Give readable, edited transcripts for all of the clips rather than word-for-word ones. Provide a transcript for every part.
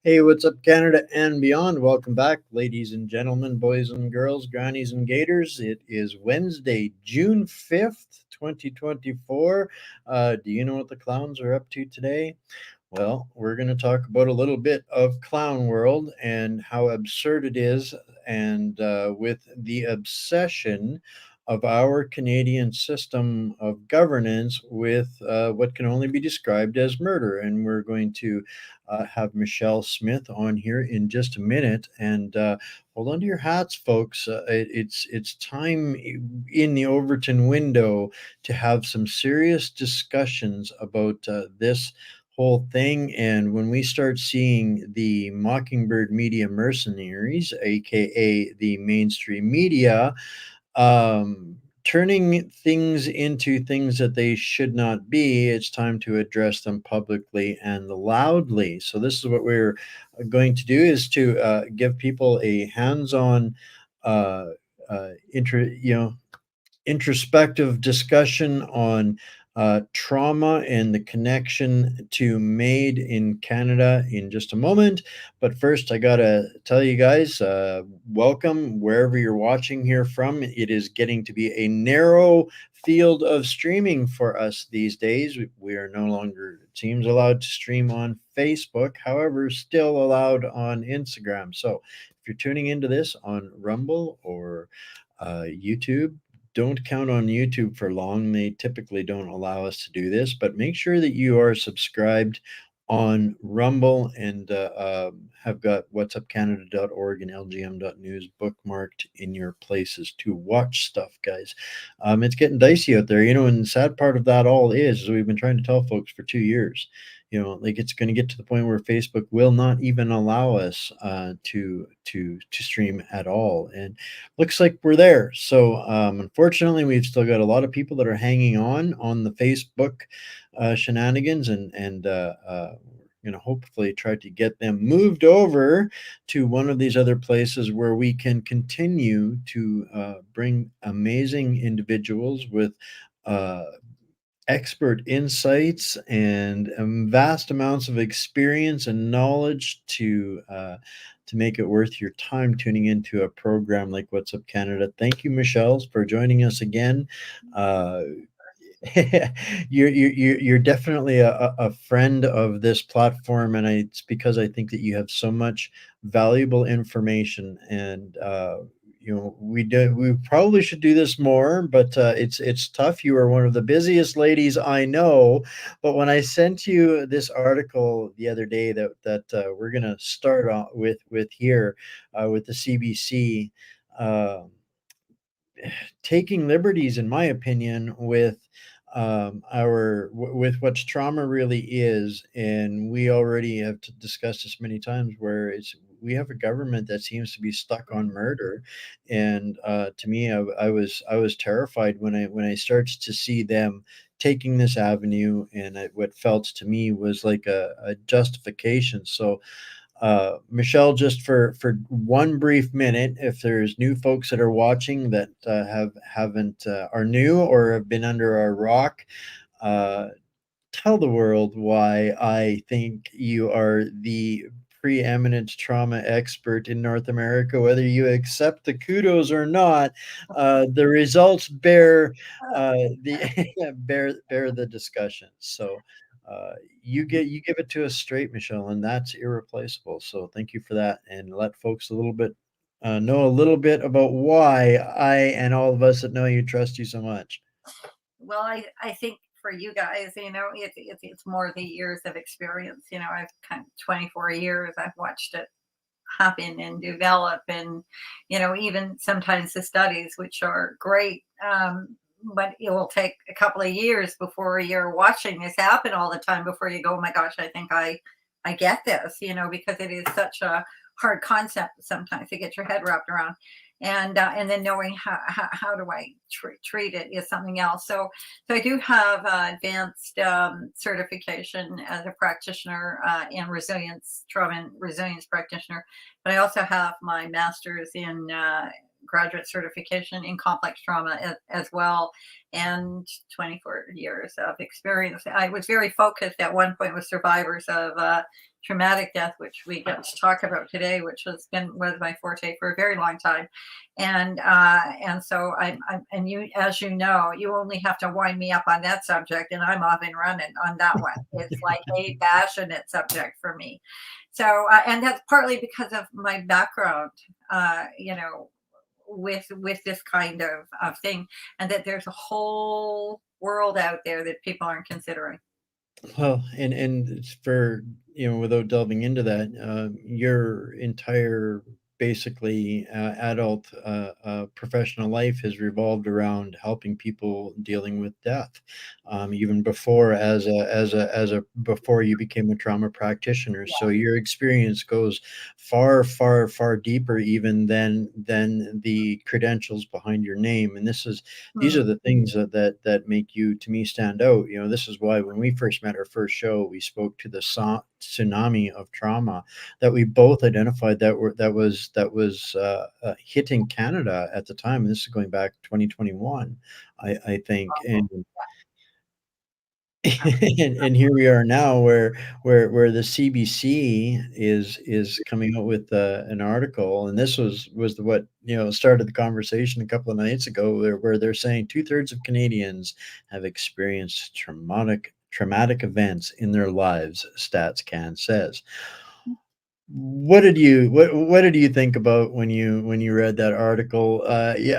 Hey, what's up, Canada and beyond? Welcome back, ladies and gentlemen, boys and girls, grannies and gators. It is Wednesday, June 5th, 2024. Do you know what the clowns are up to today? Well, we're going to talk about a little bit of clown world and how absurd it is, and with the obsession of our Canadian system of governance with what can only be described as murder. And we're going to have Michelle Smith on here in just a minute. And hold on to your hats, folks. It's time in the Overton window to have some serious discussions about this whole thing. And when we start seeing the Mockingbird media mercenaries, aka the mainstream media, turning things into things that they should not be, it's time to address them publicly and loudly. So this is what we're going to do: is to give people a hands-on, uh, introspective discussion on trauma and the connection to MAID in Canada in just a moment. But first, I gotta tell you guys, welcome wherever you're watching here from. It is getting to be a narrow field of streaming for us these days. We are no longer, it seems, allowed to stream on Facebook, however, still allowed on Instagram. So if you're tuning into this on Rumble or YouTube, don't count on YouTube for long. They typically don't allow us to do this, but make sure that you are subscribed on Rumble and have got whatsupcanada.org and lgm.news bookmarked in your places to watch stuff, guys. It's getting dicey out there, and the sad part of that all is we've been trying to tell folks for 2 years. Like, it's going to get to the point where Facebook will not even allow us to stream at all, and looks like we're there. So unfortunately, we've still got a lot of people that are hanging on the Facebook shenanigans, and hopefully try to get them moved over to one of these other places where we can continue to bring amazing individuals with uh, expert insights and vast amounts of experience and knowledge to make it worth your time tuning into a program like What's Up Canada. Thank you, Michelle, for joining us again. Uh, you're definitely a friend of this platform, and it's because I think that you have so much valuable information. And we probably should do this more, but it's tough. You are one of the busiest ladies I know. But when I sent you this article the other day that we're gonna start off with here with the CBC. Uh, Taking liberties, in my opinion, with with what trauma really is, and we already have discussed this many times, where we have a government that seems to be stuck on murder, and to me, I was terrified when I started to see them taking this avenue, and what felt to me was like a justification. So Michelle, just for one brief minute, if there's new folks that are watching that haven't are new or have been under a rock, uh, tell the world why I think you are the preeminent trauma expert in North America. Whether you accept the kudos or not, the results bear the bear the discussion. So you give it to us straight, Michelle, and that's irreplaceable. So thank you for that, and let folks a little bit know a little bit about why I and all of us that know you trust you so much. Well, I think for you guys, it's more the years of experience. I've kind of 24 years. I've watched it happen and develop, and even sometimes the studies, which are great. But it will take a couple of years before you're watching this happen all the time before you go, oh my gosh, I think I get this, because it is such a hard concept sometimes to get your head wrapped around. And then knowing how do I treat it is something else. So I do have advanced certification as a practitioner in resilience, trauma and resilience practitioner, but I also have my master's in graduate certification in complex trauma as well, and 24 years of experience. I was very focused at one point with survivors of traumatic death, which we get to talk about today, which was my forte for a very long time. And so and you, as you know, you only have to wind me up on that subject, and I'm off and running on that one. It's like a passionate subject for me. So, and that's partly because of my background, you know, with this kind of thing, and that there's a whole world out there that people aren't considering. Well, and it's for, without delving into that, your entire basically adult professional life has revolved around helping people dealing with death, even before as a before you became a trauma practitioner. So your experience goes far, far, far deeper even than the credentials behind your name. And these Hmm. are the things that make you, to me, stand out. This is why when we first met our first show, we spoke to the tsunami of trauma that we both identified that was hitting Canada at the time. And this is going back 2021, I think. And and here we are now where the CBC is coming out with an article, and this was what started the conversation a couple of nights ago, where they're saying two-thirds of Canadians have experienced traumatic events in their lives. StatsCan says. What did you think about when you read that article? Yeah,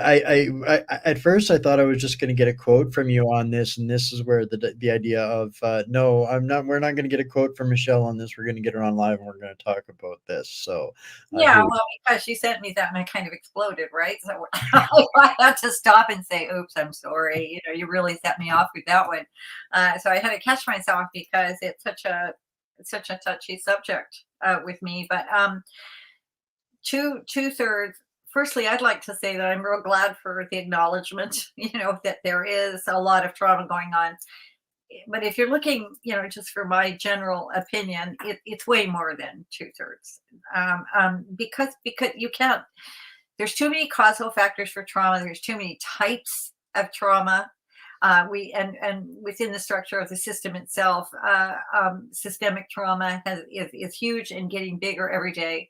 at first I thought I was just going to get a quote from you on this, and this is where the idea of no, I'm not. We're not going to get a quote from Michelle on this. We're going to get her on live, and we're going to talk about this. So Yeah, here we well, because she sent me that and I kind of exploded, right? So I had to stop and say, "Oops, I'm sorry. You know, you really set me off with that one." So I had to catch myself because it's such a touchy subject with me. But two thirds. Firstly, I'd like to say that I'm real glad for the acknowledgement. You know that there is a lot of trauma going on, but if you're looking, you know, just for my general opinion, it's way more than two-thirds. Because you can't. There's too many causal factors for trauma. There's too many types of trauma. We and within the structure of the system itself, systemic trauma is huge and getting bigger every day.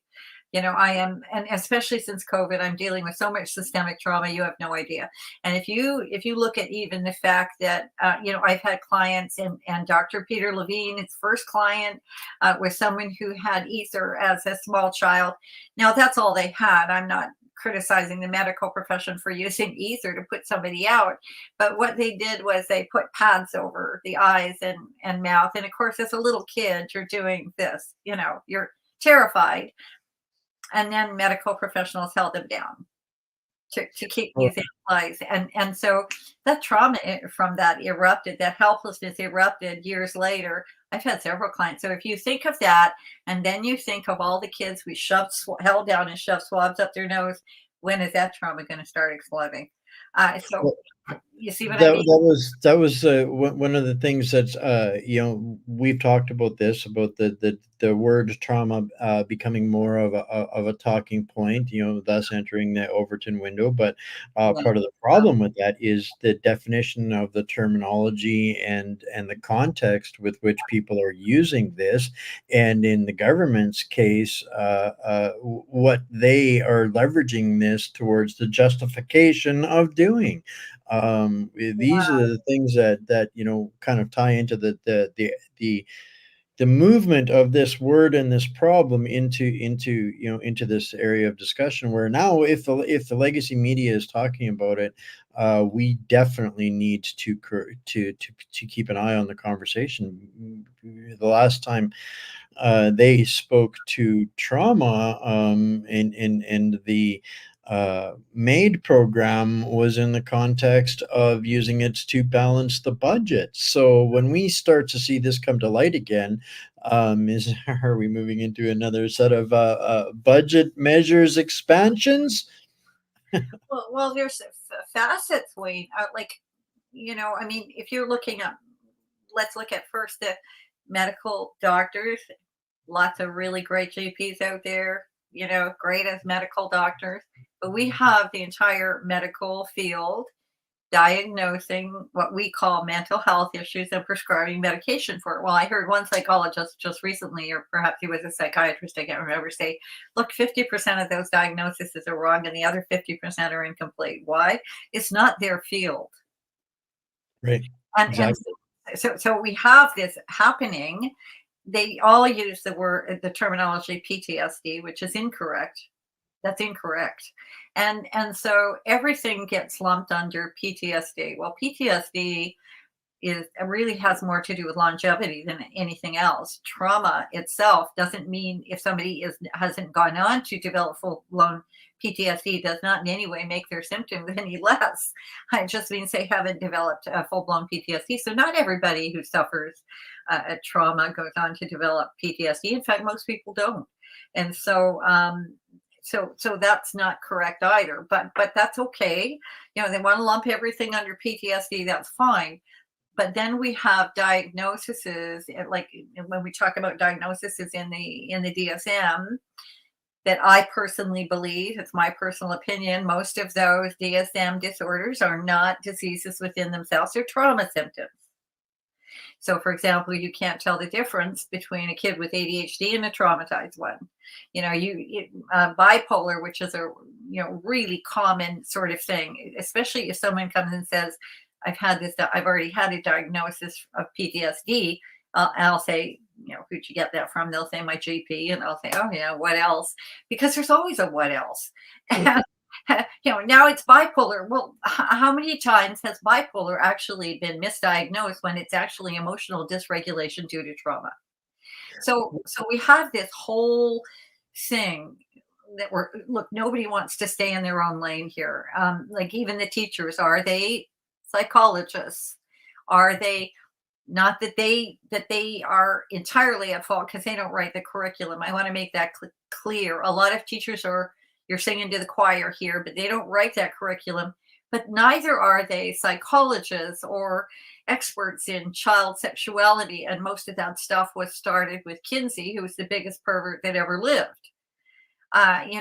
You know, I am, and especially since COVID, I'm dealing with so much systemic trauma. You have no idea. And if you look at even the fact that you know, I've had clients, and Dr. Peter Levine, his first client, was someone who had ether as a small child. Now that's all they had. I'm not criticizing the medical profession for using ether to put somebody out, but what they did was they put pads over the eyes and mouth. And of course, as a little kid, you're doing this. You know, you're terrified, and then medical professionals held them down to keep go. these lies. And so that trauma from that erupted, that helplessness erupted years later. I've had several clients. So if you think of that, and then you think of all the kids we held down and shoved swabs up their nose, when is that trauma going to start exploding? So you see what I That mean? that was one of the things that's we've talked about this, about the word trauma becoming more of a talking point, thus entering the Overton window. But Yeah. part of the problem with that is the definition of the terminology and the context with which people are using this, and in the government's case, what they are leveraging this towards the justification of doing. These are the things that kind of tie into the movement of this word and this problem into this area of discussion, where now if the legacy media is talking about it, we definitely need to keep an eye on the conversation. The last time they spoke to trauma, and the MAID program was in the context of using it to balance the budget. So when we start to see this come to light again, is are we moving into another set of budget measures expansions? Well, there's facets, Wayne. Like, you know, I mean, if you're looking at, let's look at first the medical doctors. Lots of really great GPs out there. great as medical doctors, but we have the entire medical field diagnosing what we call mental health issues and prescribing medication for it. Well, I heard one psychologist just recently, or perhaps he was a psychiatrist, I can't remember, say, look, 50% of those diagnoses are wrong and the other 50% are incomplete. Why? It's not their field. Right. And Exactly. so we have this happening. They all use the terminology PTSD, which is incorrect. That's incorrect. And so everything gets lumped under PTSD. Well, PTSD is really has more to do with longevity than anything else. Trauma itself doesn't mean if somebody hasn't gone on to develop full blown PTSD does not in any way make their symptoms any less. It just means they haven't developed a full blown PTSD. So not everybody who suffers a trauma goes on to develop PTSD. In fact, most people don't. And so that's not correct either. But that's okay. They want to lump everything under PTSD. That's fine, but then we have diagnoses, like when we talk about diagnoses in the DSM, that I personally believe, it's my personal opinion, most of those DSM disorders are not diseases within themselves, they're trauma symptoms. So, for example, you can't tell the difference between a kid with ADHD and a traumatized one. Bipolar, which is a really common sort of thing, especially if someone comes and says, I've already had a diagnosis of PTSD." I'll say, who'd you get that from? They'll say my GP, and I'll say, oh yeah, what else? Because there's always a what else. Now it's bipolar. Well, how many times has bipolar actually been misdiagnosed when it's actually emotional dysregulation due to trauma? So we have this whole thing that look, nobody wants to stay in their own lane here. Like even the teachers, are they psychologists? Are they not that they are entirely at fault because they don't write the curriculum? I want to make that clear. A lot of teachers you're singing to the choir here, but they don't write that curriculum. But neither are they psychologists or experts in child sexuality. And most of that stuff was started with Kinsey, who was the biggest pervert that ever lived. We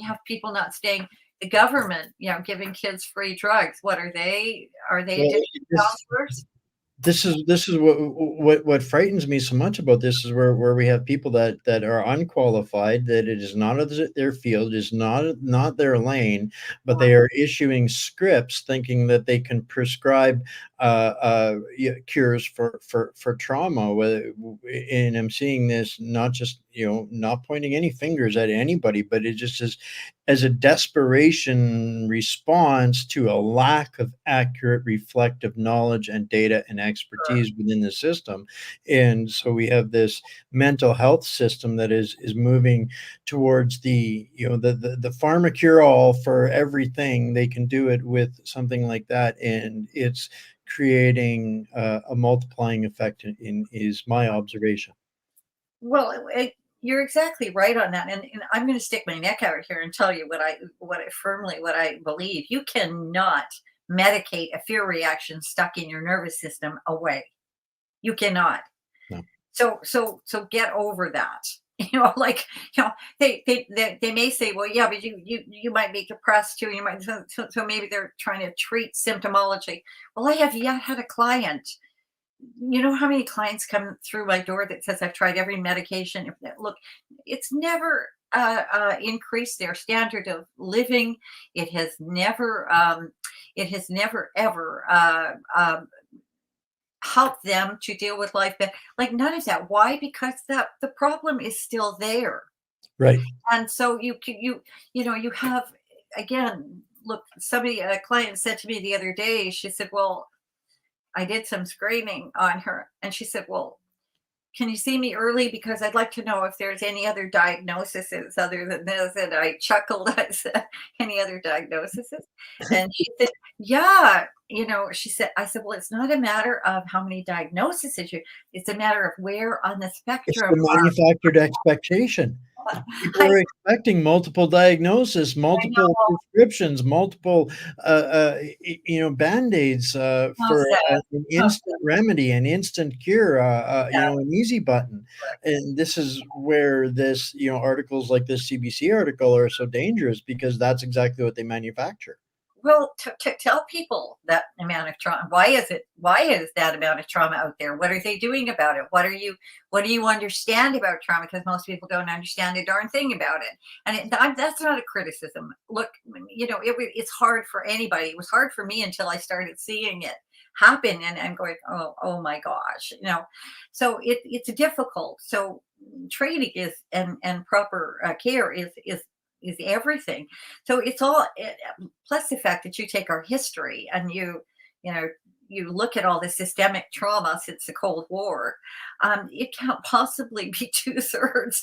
have people not staying. The government, giving kids free drugs. What are they? Are they Well, addiction this counselors? this is what frightens me so much about this is where we have people that are unqualified, that it is not of their field, is not their lane, but they are issuing scripts thinking that they can prescribe cures for trauma. And I'm seeing this not just, not pointing any fingers at anybody, but it just is as a desperation response to a lack of accurate reflective knowledge and data and expertise within the system. And so we have this mental health system that is moving towards the pharma cure all for everything. They can do it with something like that, and it's creating a multiplying effect is my observation. Well, you're exactly right on that, and I'm going to stick my neck out here and tell you what I believe. You cannot medicate a fear reaction stuck in your nervous system away. You cannot. No. So get over that. Like they may say, well, yeah, but you might be depressed too. You might so maybe they're trying to treat symptomology. Well, I have yet had a client. You know how many clients come through my door that says I've tried every medication. Look, it's never increased their standard of living. It has never. It has never ever helped them to deal with life. But like none of that. Why? Because the problem is still there. Right. And so you have, again, look, a client said to me the other day, she said, well, I did some screening on her, and she said, well, can you see me early? Because I'd like to know if there's any other diagnoses other than this. And I chuckled. I said, any other diagnoses? And she said, yeah. I said, well, it's not a matter of how many diagnoses it's a matter of where on the It's spectrum. the manufactured expectation. People I are expecting multiple diagnosis, I multiple know prescriptions, multiple, Band-Aids, how for sad. an How instant remedy, an instant cure, sad. an easy button, Correct. and this is where articles like this CBC article are so dangerous because that's exactly what they manufacture. Well, to tell people that amount of trauma, why is that amount of trauma out there? What are they doing about it? What do you understand about trauma? Because most people don't understand a darn thing about it. And that's not a criticism. Look, it's hard for anybody. It was hard for me until I started seeing it happen, and I'm going, oh my gosh, So it's difficult. So training is and proper care is everything. So it's all plus the fact that you take our history and you know you look at all the systemic trauma since the Cold War. It can't possibly be two-thirds.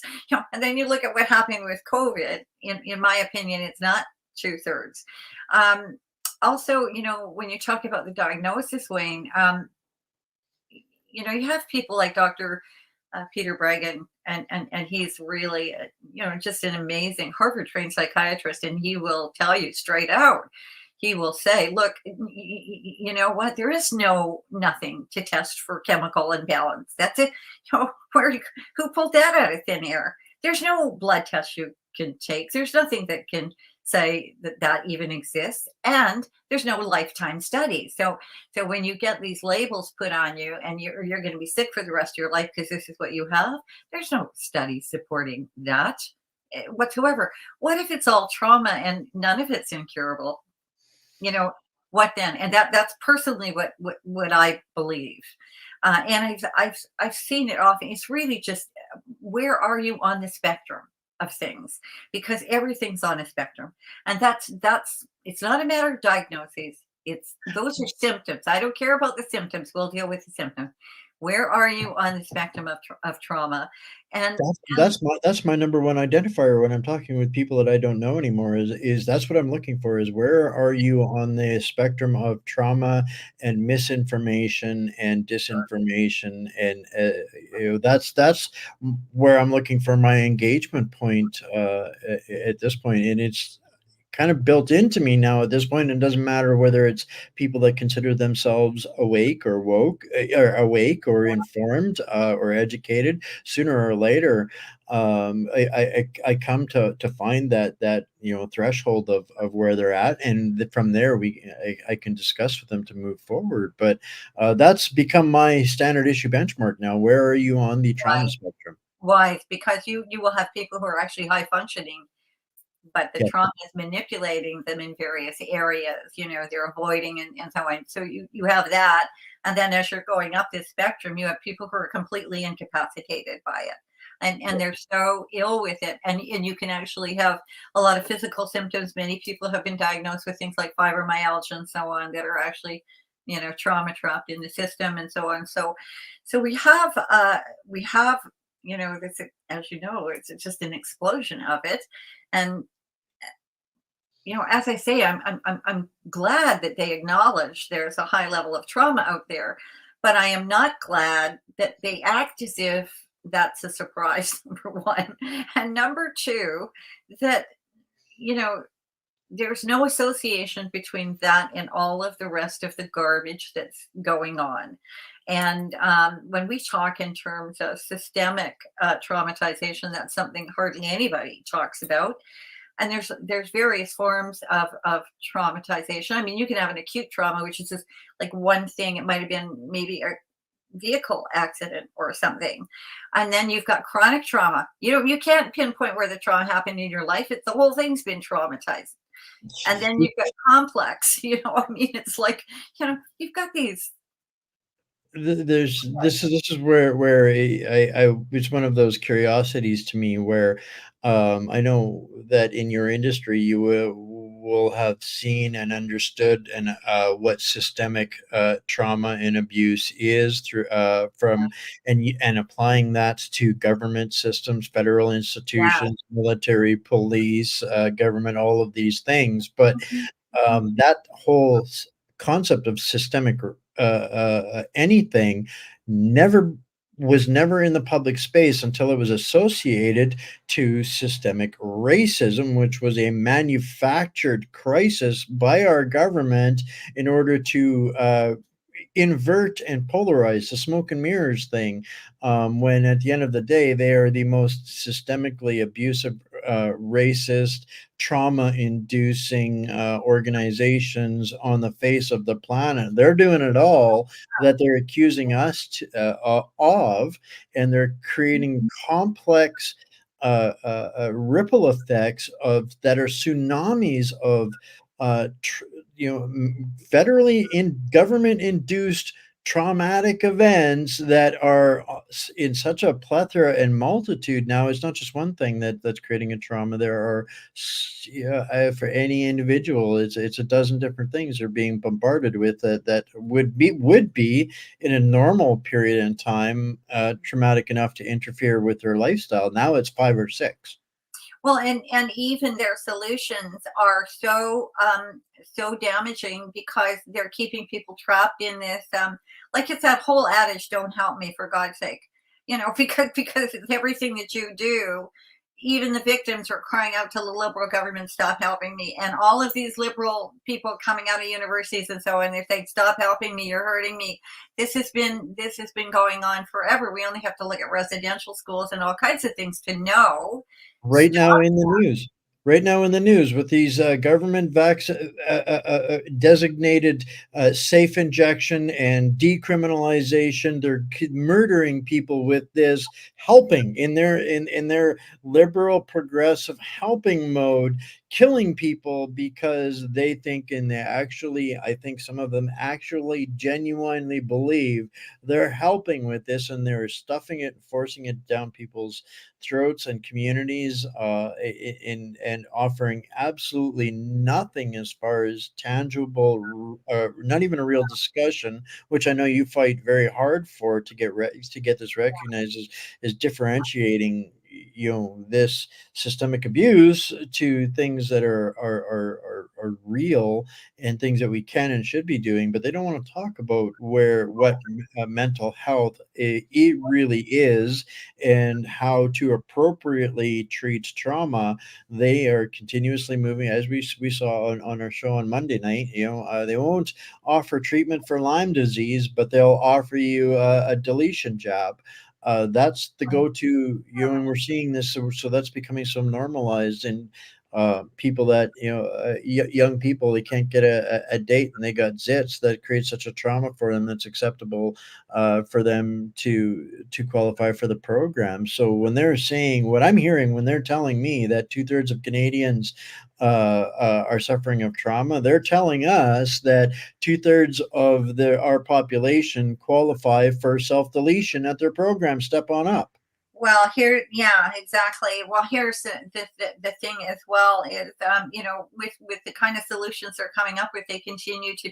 And then you look at what happened with COVID. In my opinion, it's not two-thirds. Um, Also, when you talk about the diagnosis, Wayne, you have people like Dr. Peter Bregan, and he's really, just an amazing Harvard trained psychiatrist, and he will tell you straight out. He will say, "Look, you know what? There is nothing to test for chemical imbalance. That's it. Who pulled that out of thin air? There's no blood test you can take. There's nothing that can say that that even exists, and there's no lifetime study. So when you get these labels put on you and you're going to be sick for the rest of your life because this is what you have, there's no study supporting that whatsoever. What if it's all trauma and none of it's incurable? You know, what then? And that's personally what I believe. And I've seen it often. It's really just where are you on the spectrum of things? Because everything's on a spectrum, and that's it's not a matter of diagnoses. It's those are symptoms. I don't care about the symptoms. We'll deal with the symptoms. Where are you on the spectrum of trauma? And That's my number one identifier when I'm talking with people that I don't know anymore is that's what I'm looking for is where are you on the spectrum of trauma and misinformation and disinformation and that's where I'm looking for my engagement point at this point, and it's kind of built into me now at this point. It doesn't matter whether it's people that consider themselves awake or woke, or awake or informed, or educated. Sooner or later, I come to find that threshold of where they're at, and from there I can discuss with them to move forward. But that's become my standard issue benchmark now. Where are you on the trauma why spectrum? why? Because you will have people who are actually high functioning, but the Yeah, trauma is manipulating them in various areas. They're avoiding and so on. So you have that, and then as you're going up this spectrum, you have people who are completely incapacitated by it, and they're so ill with it, and you can actually have a lot of physical symptoms. Many people have been diagnosed with things like fibromyalgia and so on that are actually trauma trapped in the system and so on. So we have this, as you know, it's just an explosion of it. And as I say, I'm glad that they acknowledge there's a high level of trauma out there, but I am not glad that they act as if that's a surprise. Number one, and number two, that you know there's no association between that and all of the rest of the garbage that's going on. And when we talk in terms of systemic traumatization, that's something hardly anybody talks about. And there's various forms of traumatization. I mean, you can have an acute trauma, which is just like one thing. It might have been maybe a vehicle accident or something, and then you've got chronic trauma. You can't pinpoint where the trauma happened in your life. It's the whole thing's been traumatized. And then you've got complex. I mean, it's like you've got these. There's this is where it's one of those curiosities to me where I know that in your industry you will have seen and understood and what systemic trauma and abuse is through from and applying that to government systems, federal Yeah. institutions, military, police, government, all of these things. But Mhm, mhm. that whole concept of systemic anything never was never in the public space until it was associated to systemic racism, which was a manufactured crisis by our government in order to invert and polarize the smoke and mirrors thing, when at the end of the day they are the most systemically abusive, racist, trauma inducing organizations on the face of the planet. They're doing it all that they're accusing us of, and they're creating complex ripple effects of that are tsunamis of federally in government induced traumatic events that are in such a plethora and multitude. Now it's not just one thing that's creating a trauma. There are yeah, for any individual, it's a dozen different things they're being bombarded with that would be in a normal period in time traumatic enough to interfere with their lifestyle. Now it's five or six. Well, and even their solutions are so so damaging because they're keeping people trapped in this like it's that whole adage, don't help me for God's sake. You know, because it's everything that you do, even the victims are crying out to the liberal government, stop helping me. And all of these liberal people coming out of universities and so on, they're saying, stop helping me, you're hurting me. This has been going on forever. We only have to look at residential schools and all kinds of things to know. Right now in the news. Right now in the news with these government designated safe injection and decriminalization. They're murdering people with this, helping in their liberal progressive helping mode, killing people because they think, and they actually, I think some of them actually genuinely believe they're helping with this, and they're stuffing it and forcing it down people's throats and communities, and offering absolutely nothing as far as tangible, not even a real discussion, which I know you fight very hard for to get this recognized as differentiating, this systemic abuse to things that are real and things that we can and should be doing. But they don't want to talk about where what mental health it really is, and how to appropriately treat trauma. They are continuously moving, as we saw on our show on Monday night. They won't offer treatment for Lyme disease, but they'll offer you a deletion jab. That's the go-to, and we're seeing this, so that's becoming so normalized. And people that young people, they can't get a date and they got zits, that creates such a trauma for them that's acceptable for them to qualify for the program. So when they're saying what I'm hearing, when they're telling me that two-thirds of Canadians are suffering of trauma, they're telling us that two-thirds of our population qualify for self-deletion at their program. Step on up. Well, here, yeah, exactly. Well, here's the thing as well is, with the kind of solutions they're coming up with, they continue to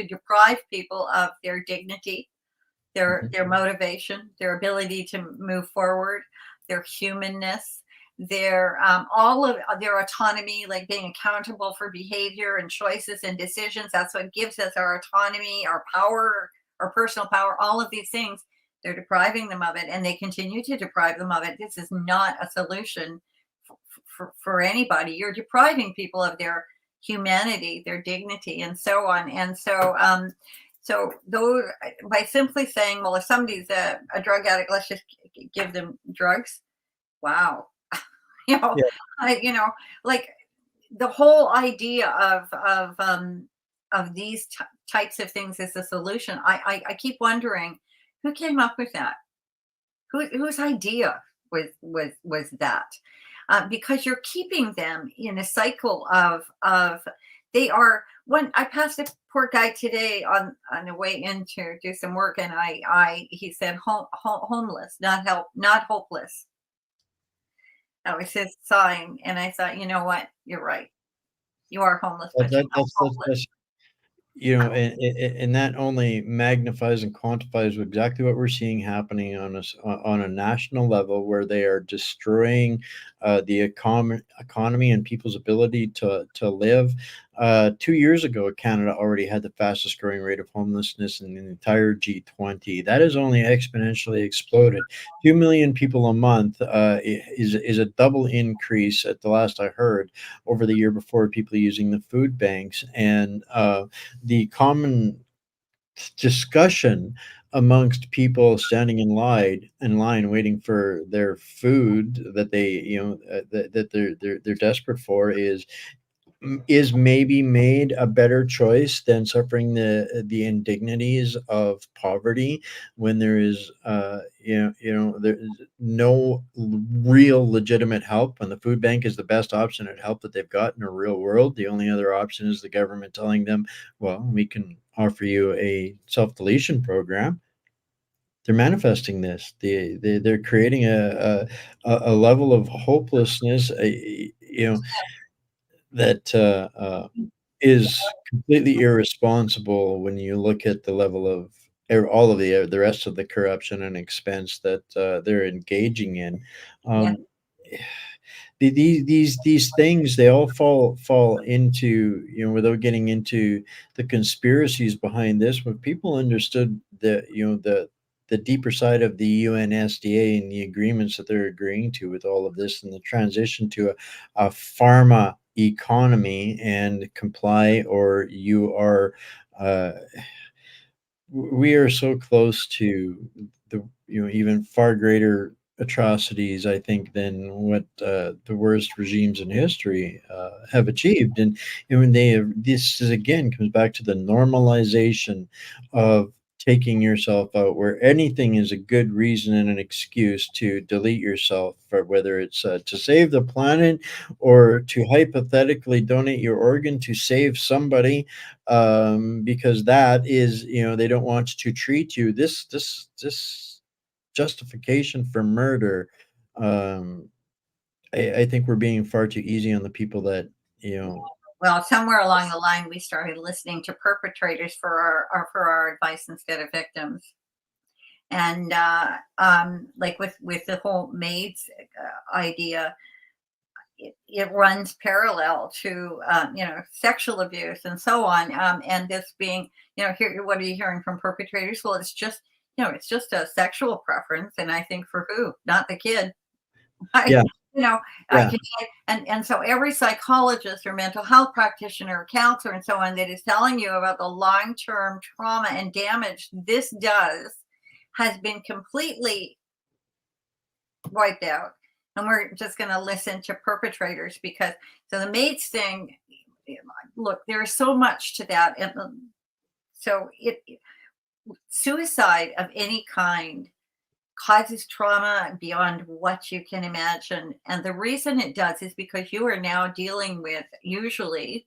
deprive people of their dignity, their motivation, their ability to move forward, their humanness, their all of their autonomy, like being accountable for behavior and choices and decisions. That's what gives us our autonomy, our power, our personal power, all of these things. They're depriving them of it, and they continue to deprive them of it. This is not a solution for anybody. You're depriving people of their humanity, their dignity, and so on. And so those, by simply saying, well, if somebody's a drug addict, let's just give them drugs. Wow. you know, Yeah. I like the whole idea of these types of things as a solution. I keep wondering who came up with that. Whose idea was that? Because you're keeping them in a cycle of they are. When I passed a poor guy today on the way in to do some work, and I he said homeless, not help, not hopeless. That was his sign, and I thought, you know what, you're right. You are homeless, That, but that, you're not hopeless. that's and that only magnifies and quantifies exactly what we're seeing happening on a national level, where they are destroying the economy and people's ability to live. 2 years ago, Canada already had the fastest growing rate of homelessness in the entire G20. That has only exponentially exploded. 2 million people a month is a double increase at the last I heard over the year before. People using the food banks, and the common discussion amongst people standing in line waiting for their food that they're desperate for is maybe made a better choice than suffering the indignities of poverty when there is there's no real legitimate help, when the food bank is the best option at help that they've got in a real world. The only other option is the government telling them, well, we can offer you a self-deletion program. They're manifesting this. They're creating a level of hopelessness, that is completely irresponsible when you look at the level of all of the rest of the corruption and expense that they're engaging in. Yeah. Um, these things, they all fall into, without getting into the conspiracies behind this. When people understood the deeper side of the UNSDA and the agreements that they're agreeing to with all of this, and the transition to a pharma economy, and comply or you are uh, we are so close to the even far greater atrocities, I think, than what the worst regimes in history have achieved. And when they have, this is again comes back to the normalization of taking yourself out, where anything is a good reason and an excuse to delete yourself, for whether it's to save the planet or to hypothetically donate your organ to save somebody, because that is, they don't want to treat you. This justification for murder. Um, I think we're being far too easy on the people that you know. Well, somewhere along the line, we started listening to perpetrators for our advice instead of victims. And like with the whole maids idea, it runs parallel to sexual abuse and so on. And this being, here, what are you hearing from perpetrators? Well, it's just a sexual preference, and I think for who, not the kid. I, Yeah, you know, I yeah, can, and so every psychologist or mental health practitioner or counselor and so on that is telling you about the long term trauma and damage this does has been completely wiped out. And we're just going to listen to perpetrators because so the maids thing, look, there's so much to that. And so suicide of any kind causes trauma beyond what you can imagine. And the reason it does is because you are now dealing with usually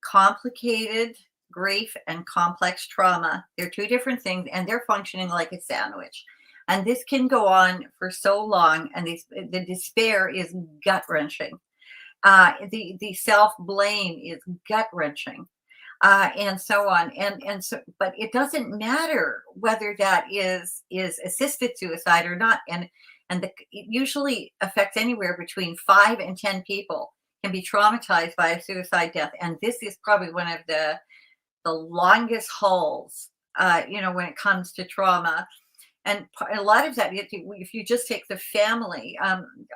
complicated grief and complex trauma. They're two different things and they're functioning like a sandwich. And this can go on for so long, and the despair is gut wrenching. The self blame is gut wrenching, and so on. And so, but it doesn't matter whether that is assisted suicide or not. And it usually affects anywhere between 5 and 10 people can be traumatized by a suicide death. And this is probably one of the longest hauls, when it comes to trauma. And a lot of that, if you just take the family,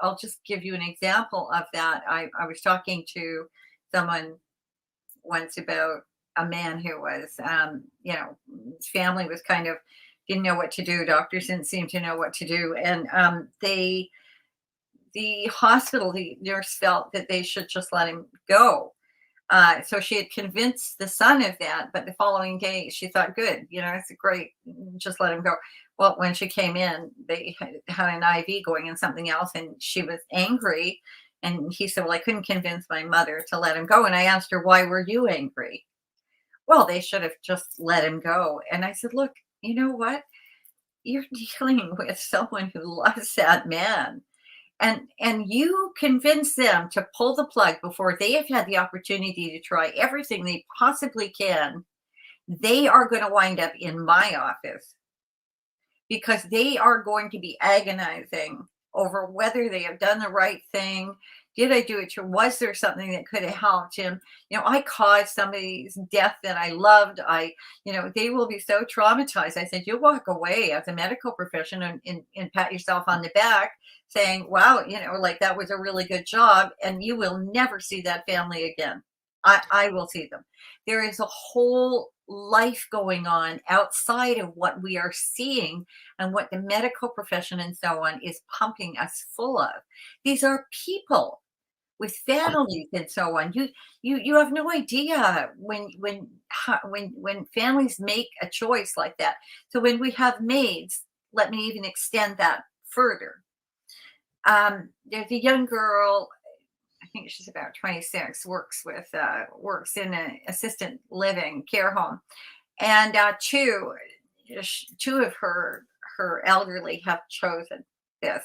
I'll just give you an example of that. I was talking to someone once about a man who was, his family was kind of didn't know what to do. Doctors didn't seem to know what to do, and the hospital, the nurse felt that they should just let him go. So she had convinced the son of that, but the following day she thought, good, it's great, just let him go. Well, when she came in, they had an IV going and something else, and she was angry. And he said, well, I couldn't convince my mother to let him go. And I asked her, why were you angry? Well, they should have just let him go. And I said, look, you know what? You're dealing with someone who loves that man, and you convince them to pull the plug before they have had the opportunity to try everything they possibly can. They are going to wind up in my office because they are going to be agonizing over whether they have done the right thing. Did I do it to was there something that could have helped him? I caused somebody's death that I loved. They will be so traumatized. I said, you'll walk away as a medical profession and pat yourself on the back saying, wow, like that was a really good job. And you will never see that family again. I will see them. There is a whole life going on outside of what we are seeing and what the medical profession and so on is pumping us full of. These are people with families and so on. You have no idea when families make a choice like that. So when we have maids, let me even extend that further. There's a young girl, I think she's about 26, works in an assistant living care home, and two of her elderly have chosen this.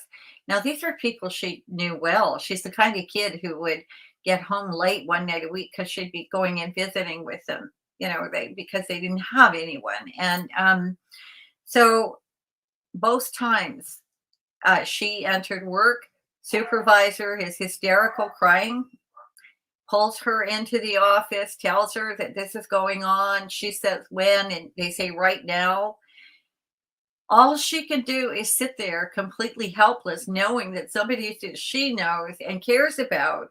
Now these are people she knew well. She's the kind of kid who would get home late one night a week because she'd be going and visiting with them. Because they didn't have anyone, and so both times she entered work. Supervisor is hysterical, crying, pulls her into the office, tells her that this is going on. She says when, and they say right now. All she can do is sit there completely helpless, knowing that somebody that she knows and cares about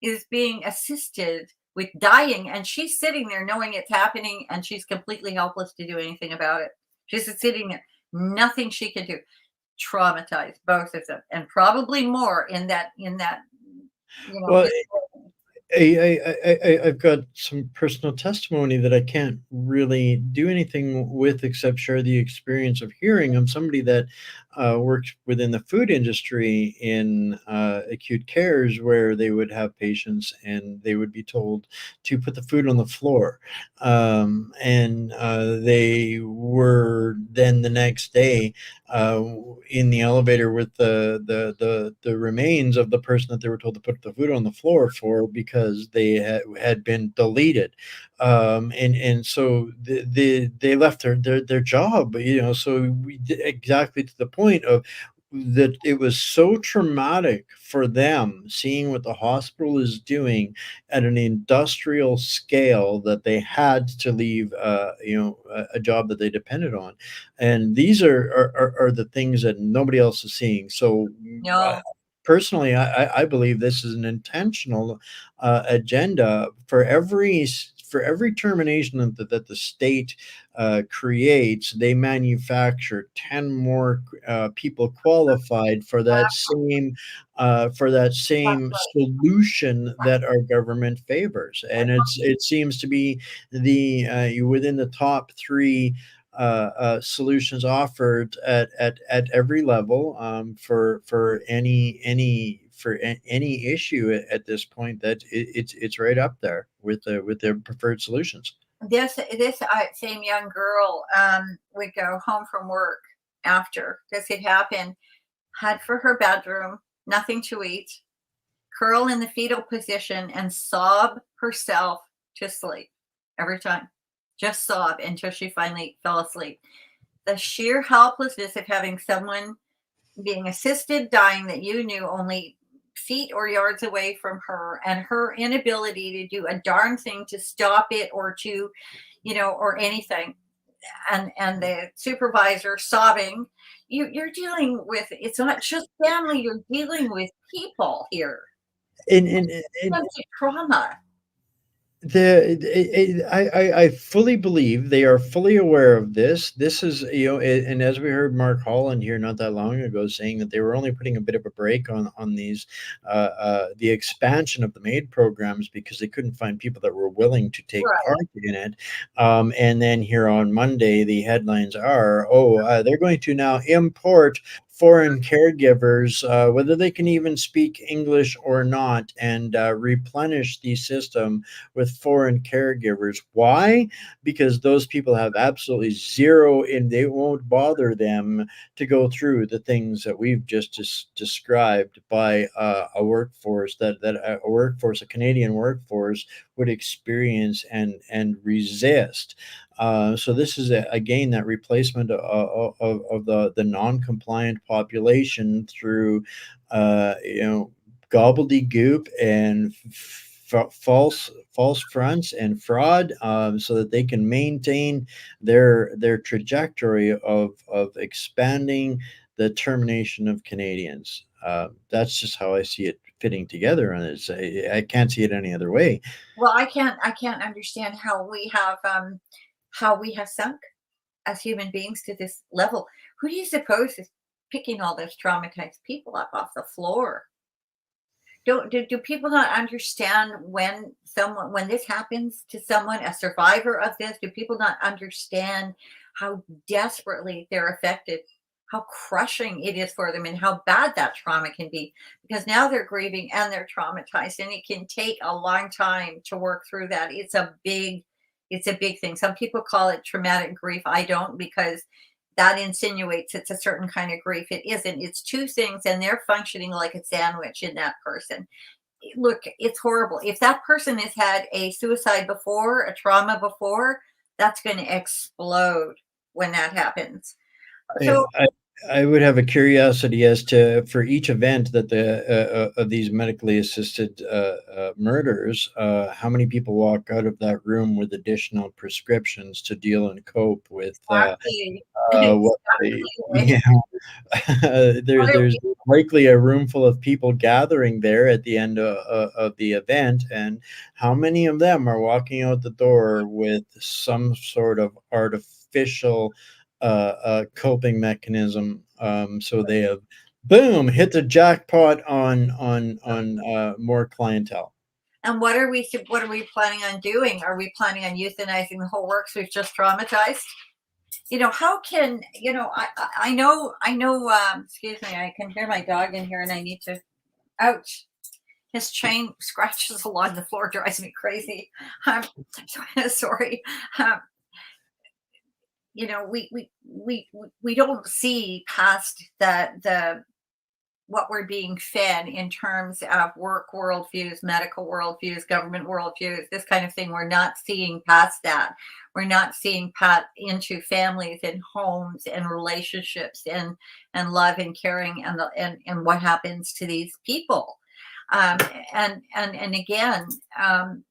is being assisted with dying. And she's sitting there knowing it's happening and she's completely helpless to do anything about it. She's just sitting there, nothing she can do. Traumatized, both of them, and probably more in that, Well, this. I've got some personal testimony that I can't really do anything with except share the experience of hearing. I'm somebody that works within the food industry in acute cares where they would have patients and they would be told to put the food on the floor. And they were then the next day uh, in the elevator with the remains of the person that they were told to put the food on the floor for because they had been deleted, and so they left their job. So exactly to the point of that it was so traumatic for them seeing what the hospital is doing at an industrial scale that they had to leave a job that they depended on, and these are the things that nobody else is seeing. So uh, No. personally, I believe this is an intentional agenda for every termination that the state creates. They manufacture 10 more people qualified for that same solution that our government favors, and it seems to be the within the top three solutions offered at every level, for any issue at this point, that it's right up there with their preferred solutions. This same young girl would go home from work after this had happened, head for her bedroom, nothing to eat, curl in the fetal position, and sob herself to sleep every time. Just sob until she finally fell asleep. The sheer helplessness of having someone being assisted dying that you knew only feet or yards away from her, and her inability to do a darn thing to stop it or to, or anything. And the supervisor sobbing. You're dealing with, it's not just family, you're dealing with people here. And Sense of trauma. I fully believe they are fully aware of this. This is, and as we heard Mark Holland here not that long ago saying that they were only putting a bit of a break on these the expansion of the MAID programs because they couldn't find people that were willing to take Right. part in it. And then here on Monday, the headlines are, they're going to now import foreign caregivers, whether they can even speak English or not, and replenish the system with foreign caregivers. Why? Because those people have absolutely zero, and they won't bother them to go through the things that we've just described by a workforce that a Canadian workforce would experience and resist. So this is again that replacement of the non-compliant population through, gobbledygook and false fronts and fraud, so that they can maintain their trajectory of expanding the termination of Canadians. That's just how I see it fitting together, and I can't see it any other way. Well, I can't understand how we have sunk as human beings to this level. Who do you suppose is picking all those traumatized people up off the floor? Do people not understand when this happens to someone, a survivor of this, do people not understand how desperately they're affected, how crushing it is for them, and how bad that trauma can be? Because now they're grieving and they're traumatized, and it can take a long time to work through that. It's a big thing. Some people call it traumatic grief. I don't, because that insinuates it's a certain kind of grief. It isn't. It's two things, and they're functioning like a sandwich in that person. Look, it's horrible. If that person has had a suicide before, a trauma before, that's going to explode when that happens. I, So, I I would have a curiosity as to, for each event that of these medically assisted murders, how many people walk out of that room with additional prescriptions to deal and cope with exactly, what they, exactly. yeah. What are There's we, likely a room full of people gathering there at the end of the event, and how many of them are walking out the door with some sort of artificial coping mechanism? So they have, boom, hit the jackpot on more clientele. and what are we planning on doing? Are we planning on euthanizing the whole works we've just traumatized? How can I know, excuse me, I can hear my dog in here and I need to, ouch, his chain scratches along the floor, drives me crazy. um, Sorry. um, we don't see past the what we're being fed in terms of work worldviews, medical worldviews, government worldviews, this kind of thing. We're not seeing past that. We're not seeing past into families and homes and relationships and love and caring and what happens to these people. Um, and again,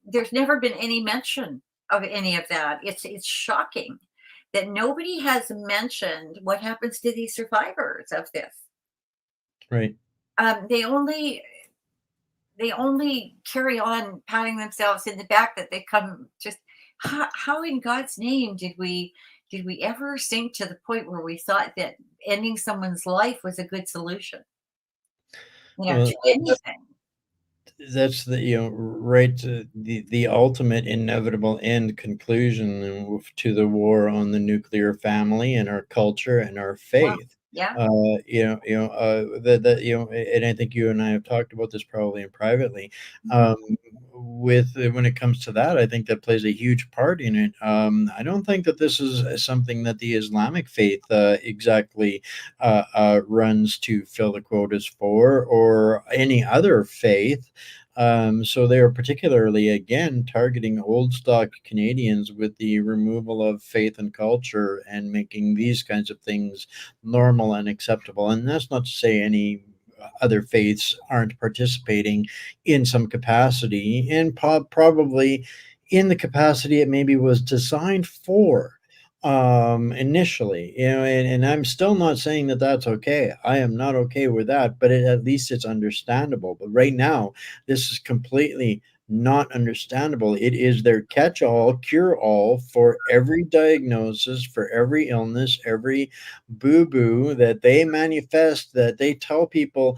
there's never been any mention of any of that. It's shocking that nobody has mentioned what happens to these survivors of this. Right. They only carry on patting themselves in the back that they come just, how in God's name did we ever sink to the point where we thought that ending someone's life was a good solution, Well, to anything? that's the, right, the ultimate inevitable end conclusion to the war on the nuclear family and our culture and our Yeah, faith. yeah. That, and I think you and I have talked about this probably in privately. Mhm. Um, with when it comes to that, I think that plays a huge part in it. I don't think that this is something that the Islamic faith exactly runs to fill the quotas for, or any other faith. So they are particularly, again, targeting old stock Canadians with the removal of faith and culture and making these kinds of things normal and acceptable. And that's not to say any other faiths aren't participating in some capacity, and probably in the capacity it maybe was designed for initially, and I'm still not saying that that's okay. I am not okay with that, but at least it's understandable. But right now, this is completely not understandable. It is their catch all, cure all for every diagnosis, for every illness, every boo boo that they manifest, that they tell people,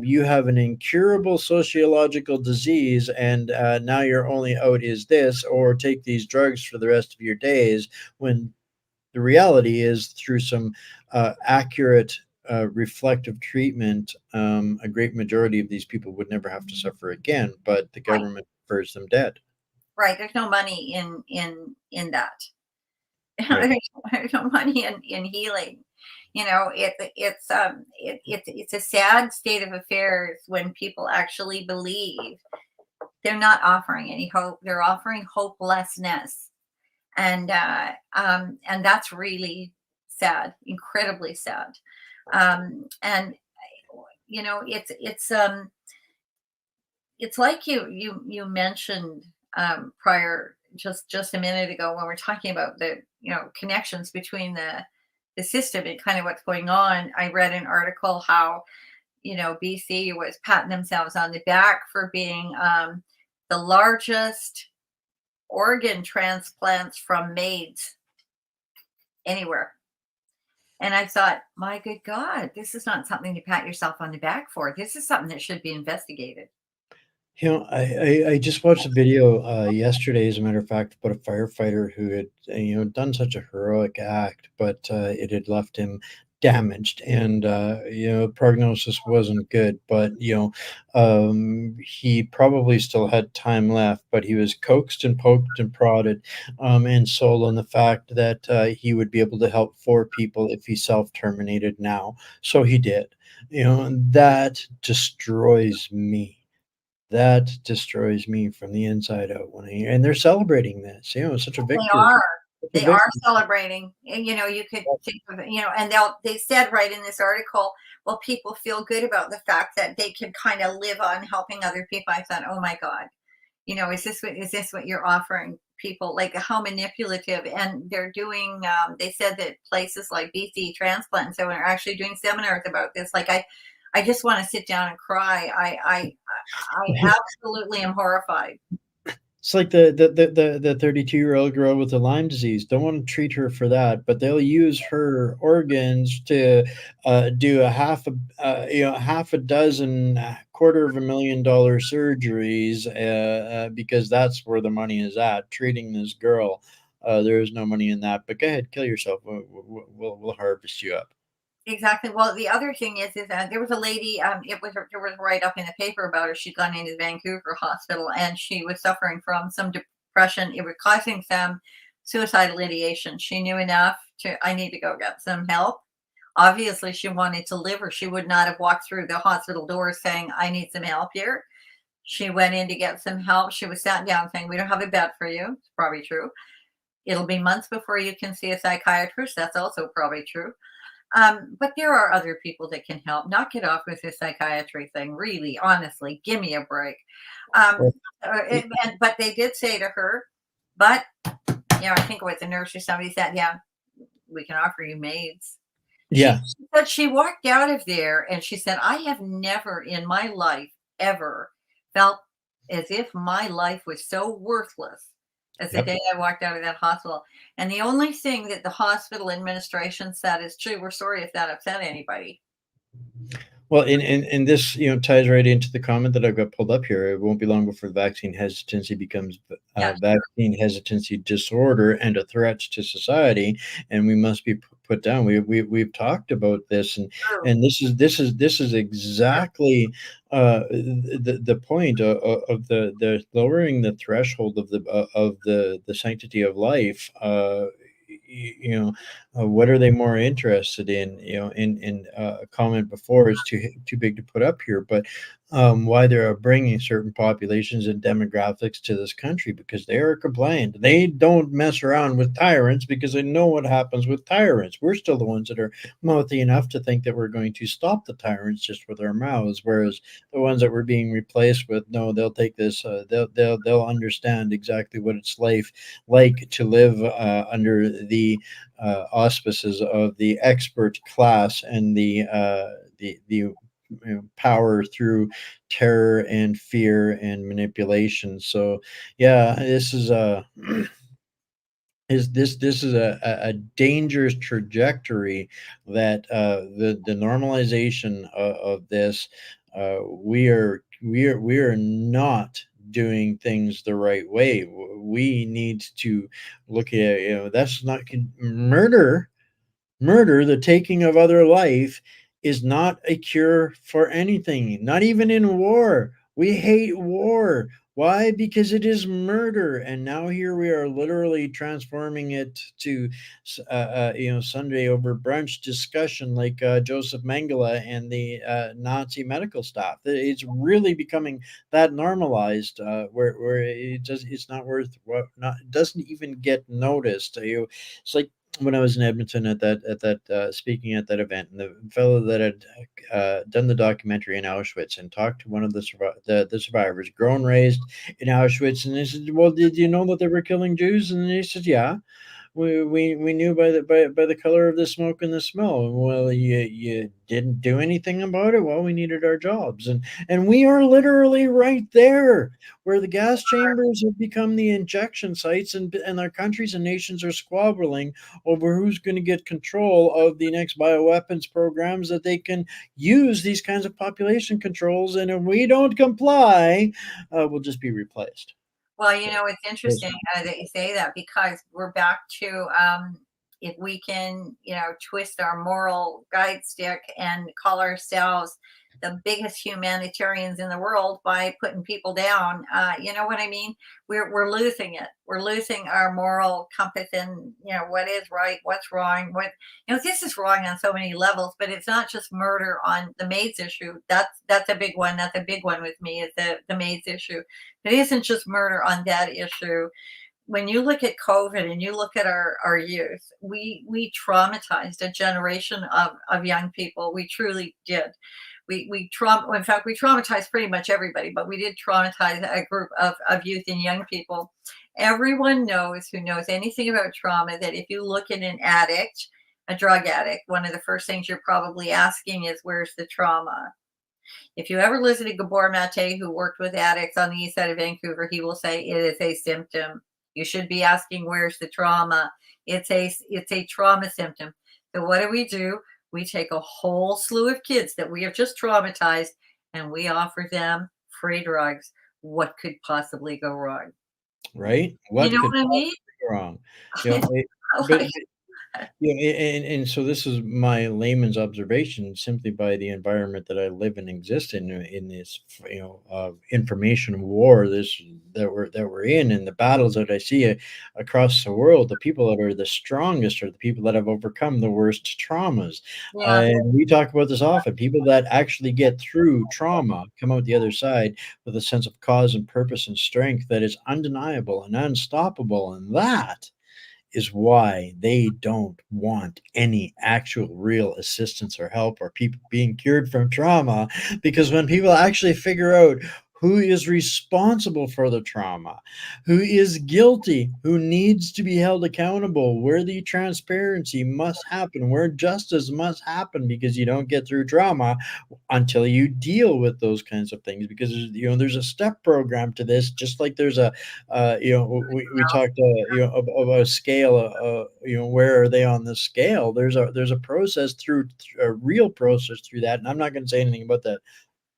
you have an incurable sociological disease, and now your only out is this, or take these drugs for the rest of your days, when the reality is, through some accurate reflective treatment, a great majority of these people would never have to suffer again, but the Right, government prefers them dead. right. There's no money in that. Right. There's no money in healing. It's a sad state of affairs when people actually believe they're not offering any hope. They're offering hopelessness, and that's really sad, incredibly sad. And it's it's like you mentioned prior just a minute ago when we're talking about the connections between the system and kind of what's going on. I read an article how BC was patting themselves on the back for being the largest organ transplants from maids anywhere. And I thought, my good God, this is not something to pat yourself on the back for. This is something that should be investigated. I just watched a video, yesterday, as a matter of fact, about a firefighter who had, done such a heroic act, but, it had left him damaged, and, prognosis wasn't good, but, he probably still had time left, but he was coaxed and poked and prodded, and sold on the fact that, he would be able to help 4 people if he self-terminated now, so he did, and that destroys me. That destroys me from the inside out when I hear, and they're celebrating this, it's such a They victory. are. Such a They are victory. celebrating. And you could think of it, and they said right in this article, well, people feel good about the fact that they can kind of live on helping other people. I thought, oh my God, is this what you're offering people? Like how manipulative. And they're doing they said that places like BC Transplant and so on are actually doing seminars about this. Like I just want to sit down and cry. I absolutely am horrified. It's like the 32-year-old girl with the Lyme disease. Don't want to treat her for that, but they'll use her organs to do half a dozen, $250,000 surgeries, because that's where the money is at. Treating this girl, there is no money in that. But go ahead, kill yourself. We'll harvest you up. Exactly. Well, the other thing is that there was a lady. There was a write up in the paper about her. She'd gone into the Vancouver hospital and she was suffering from some depression. It was causing some suicidal ideation. She knew enough to. I need to go get some help. Obviously, she wanted to live, or she would not have walked through the hospital doors saying, "I need some help here." She went in to get some help. She was sat down saying, "We don't have a bed for you." It's probably true. It'll be months before you can see a psychiatrist. That's also probably true. But there are other people that can help. Knock it off with this psychiatry thing. Really, honestly, give me a break. Well, But they did say to her, but I think it was a nurse or somebody said, yeah, we can offer you maids. She yeah. said she walked out of there and she said, I have never in my life ever felt as if my life was so worthless as the Yep. day I walked out of that hospital. And the only thing that the hospital administration said is, "Gee, we're sorry if that upset anybody." Well, and this, ties right into the comment that I've got pulled up here. It won't be long before vaccine hesitancy becomes Yeah, vaccine hesitancy disorder and a threat to society, and we must be put down. We've talked about this, true. and this is exactly the point of the lowering the threshold of the sanctity of life. What are they more interested in? A comment before is too big to put up here, but why they are bringing certain populations and demographics to this country because they are compliant. They don't mess around with tyrants because they know what happens with tyrants. We're still the ones that are mouthy enough to think that we're going to stop the tyrants just with our mouths, whereas the ones that we're being replaced with, no, they'll take this. They'll understand exactly what it's like to live under the auspices of the expert class and the power through terror and fear and manipulation. So, yeah, this is a this is a dangerous trajectory that the normalization of this we are not doing things the right way. We need to look at, that's not murder, the taking of other life, is not a cure for anything, not even in war. We hate war. Why? Because it is murder. And now here we are literally transforming it to, Sunday over brunch discussion like Joseph Mengele and the Nazi medical staff. It's really becoming that normalized where it's not worth what not it doesn't even get noticed. It's like when I was in Edmonton speaking at that event, and the fellow that had done the documentary in Auschwitz and talked to one of the survivors, grown raised in Auschwitz, and they said, "Well, did you know that they were killing Jews?" And he said, "Yeah." We knew by the color of the smoke and the smell. Well, you didn't do anything about it. Well, we needed our jobs, and we are literally right there where the gas chambers have become the injection sites, and our countries and nations are squabbling over who's going to get control of the next bioweapons programs that they can use these kinds of population controls. And if we don't comply, we'll just be replaced. Well, So, it's there's interesting that you say that because we're back to if we can, twist our moral guide stick and call ourselves the biggest humanitarians in the world by putting people down. You know what I mean? We're losing it. We're losing our moral compass and what is right, what's wrong. This is wrong on so many levels. But it's not just murder on the MAID's issue. That's a big one. That's a big one with me is the MAID's issue. It isn't just murder on that issue. When you look at COVID and you look at our youth, we traumatized a generation of young people. We truly did. In fact, we traumatized pretty much everybody, but we did traumatize a group of youth and young people. Everyone knows who knows anything about trauma that if you look at an addict, a drug addict, one of the first things you're probably asking is, where's the trauma? If you ever listen to Gabor Mate, who worked with addicts on the east side of Vancouver, he will say it is a symptom. You should be asking, where's the trauma? It's a trauma symptom. So what do? We take a whole slew of kids that we have just traumatized and we offer them free drugs. What could possibly go wrong? right. You What know could what I mean? possibly go wrong? You know, but Like, yeah, and so this is my layman's observation simply by the environment that I live and exist in this, information war that we're in, and the battles that I see across the world. The people that are the strongest are the people that have overcome the worst traumas. yeah. And we talk about this often. People that actually get through trauma come out the other side with a sense of cause and purpose and strength that is undeniable and unstoppable, and that is why they don't want any actual real assistance or help or people being cured from trauma. Because when people actually figure out who is responsible for the trauma, who is guilty, who needs to be held accountable, where the transparency must happen, where justice must happen, because you don't get through trauma until you deal with those kinds of things. Because there's a step program to this, just like there's a we talked about a scale, where are they on the scale? There's a process through a real process through that, and I'm not going to say anything about that,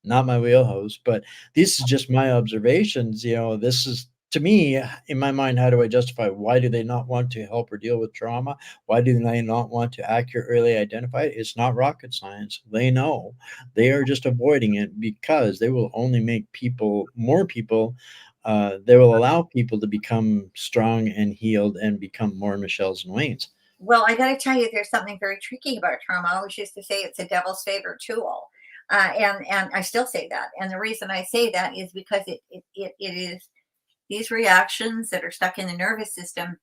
not my wheelhouse, but this is just my observations. This is, to me, in my mind, how do I justify why do they not want to help or deal with trauma? Why do they not want to accurately identify it? It's not rocket science. They know. They are just avoiding it because they will only make more people, they will allow people to become strong and healed and become more Michelles and Waynes. Well, I got to tell you, there's something very tricky about trauma. I always used to say it's a devil's favorite tool, and I still say that. And the reason I say that is because it is these reactions that are stuck in the nervous system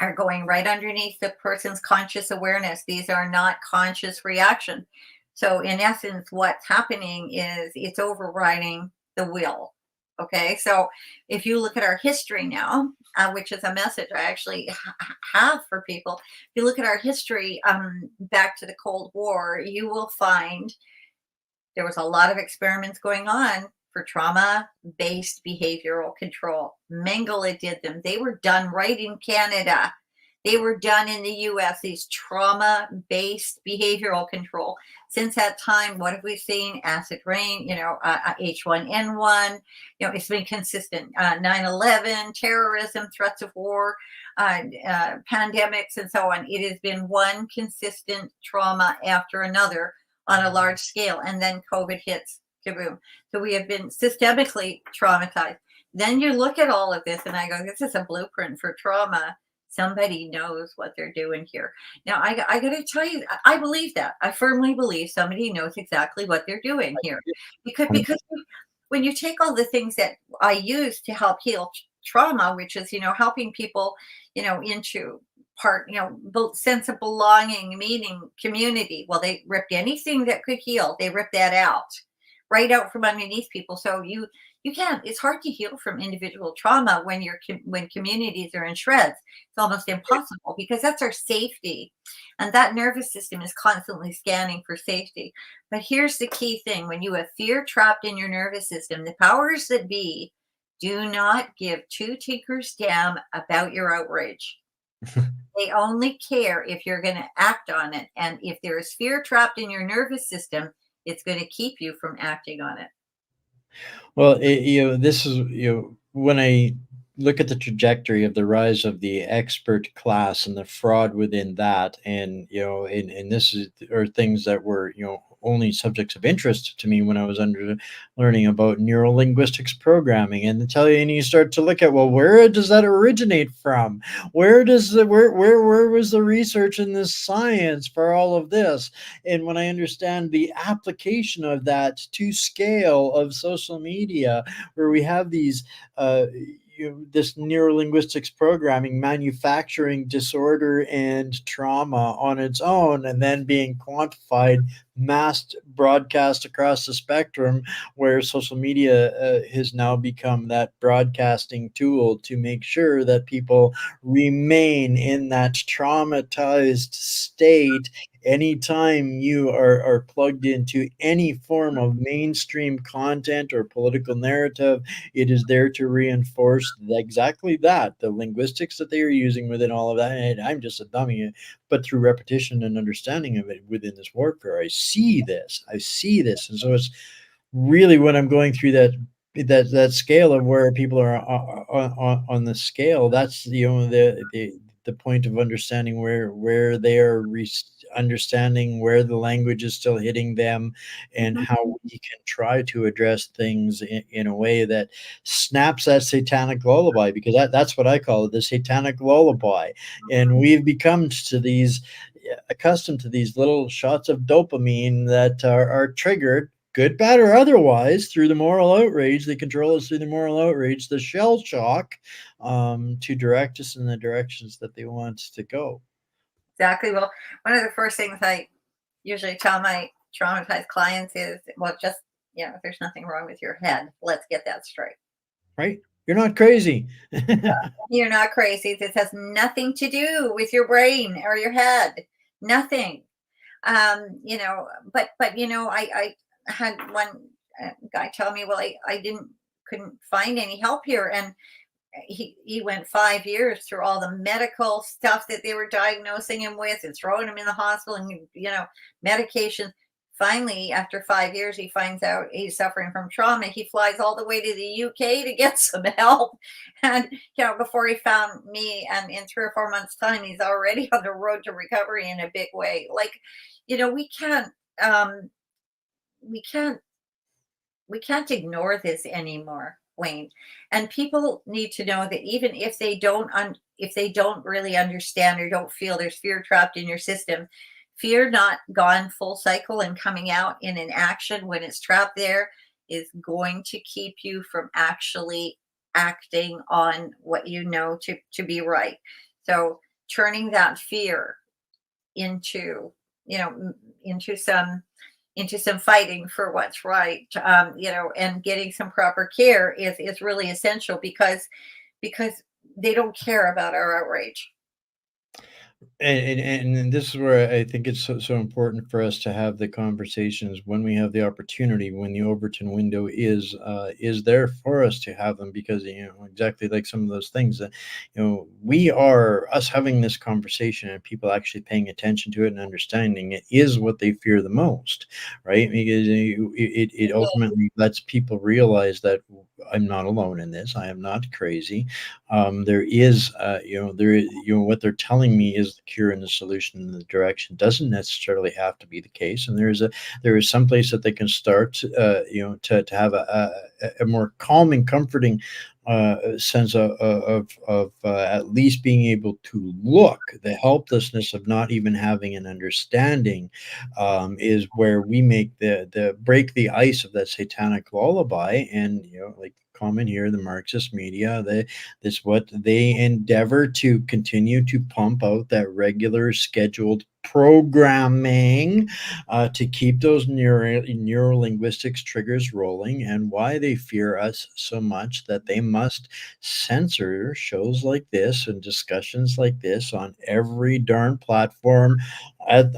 are going right underneath the person's conscious awareness. These are not conscious reaction. So in essence, what's happening is it's overriding the will. Okay, so if you look at our history now, which is a message I actually have for people, if you look at our history back to the Cold War, you will find there was a lot of experiments going on for trauma based behavioral control. Mengele did them. They were done right in Canada. They were done in the US, these trauma based behavioral control. Since that time, what have we seen? Acid rain, H1N1, it's been consistent. 9/11, terrorism, threats of war, pandemics, and so on. It has been one consistent trauma after another on a large scale. And then COVID hits, kaboom. So we have been systemically traumatized. Then you look at all of this, and I go, this is a blueprint for trauma. Somebody knows what they're doing here. Now, I got to tell you, I believe that. I firmly believe somebody knows exactly what they're doing here. Because when you take all the things that I use to help heal trauma, which is, helping people, into part, sense of belonging, meaning, community. Well, they ripped anything that could heal. They ripped that out, right out from underneath people. So you can't. It's hard to heal from individual trauma when when communities are in shreds. It's almost impossible because that's our safety, and that nervous system is constantly scanning for safety. But here's the key thing: when you have fear trapped in your nervous system, the powers that be do not give two tinkers damn about your outrage. They only care if you're going to act on it. And if there is fear trapped in your nervous system, it's going to keep you from acting on it. Well, this is, when I look at the trajectory of the rise of the expert class and the fraud within that, and and this is are things that were only subjects of interest to me when I was under learning about neurolinguistics programming, and tell you, and you start to look at, well, where does that originate from? Where does the where was the research in this science for all of this? And when I understand the application of that to scale of social media, where we have these this neurolinguistics programming manufacturing disorder and trauma on its own, and then being quantified, massed broadcast across the spectrum, where social media has now become that broadcasting tool to make sure that people remain in that traumatized state. Anytime you are plugged into any form of mainstream content or political narrative, it is there to reinforce exactly that, the linguistics that they are using within all of that. And I'm just a dummy, but through repetition and understanding of it within this warfare, I see this. And so it's really, when I'm going through that scale of where people are on the scale, that's the point of understanding where they are understanding where the language is still hitting them, and Mhm. how we can try to address things in a way that snaps that satanic lullaby, because that's what I call it, the satanic lullaby. And we've become to these accustomed to these little shots of dopamine that are triggered, good, bad, or otherwise, through the moral outrage. They control us through the moral outrage, the shell shock, to direct us in the directions that they want to go. Exactly. Well, one of the first things I usually tell my traumatized clients is, well, just, there's nothing wrong with your head. Let's get that straight. Right? You're not crazy. You're not crazy. This has nothing to do with your brain or your head. Nothing. But I had one guy tell me, well, I couldn't find any help here, and he went 5 years through all the medical stuff that they were diagnosing him with and throwing him in the hospital, and medication. Finally, after 5 years, he finds out he's suffering from trauma. He flies all the way to the UK to get some help, and before he found me, and in 3 or 4 months time, he's already on the road to recovery in a big way. Like, we um we can't we can't ignore this anymore, Wayne. And people need to know that even if they don't really understand or don't feel, there's fear trapped in your system, fear not gone full cycle and coming out in an action when it's trapped there is going to keep you from actually acting on what you know to be right. So turning that fear into, into some fighting for what's right, and getting some proper care is really essential, because they don't care about our outrage. And this is where I think it's so important for us to have the conversations when we have the opportunity, when the Overton window is there for us to have them, because exactly like some of those things that we are us having this conversation and people actually paying attention to it and understanding it is what they fear the most, right? Because it ultimately lets people realize that I'm not alone in this. I am not crazy. There is, what they're telling me is the cure and the solution and the direction doesn't necessarily have to be the case. And there is some place that they can start, to have a more calming, comforting sense of at least being able to look, the helplessness of not even having an understanding, is where we make the break the ice of that satanic lullaby. And like common here, the Marxist media, this what they endeavor to continue to pump out, that regular scheduled programming, to keep those neurolinguistics triggers rolling, and why they fear us so much that they must censor shows like this and discussions like this on every darn platform,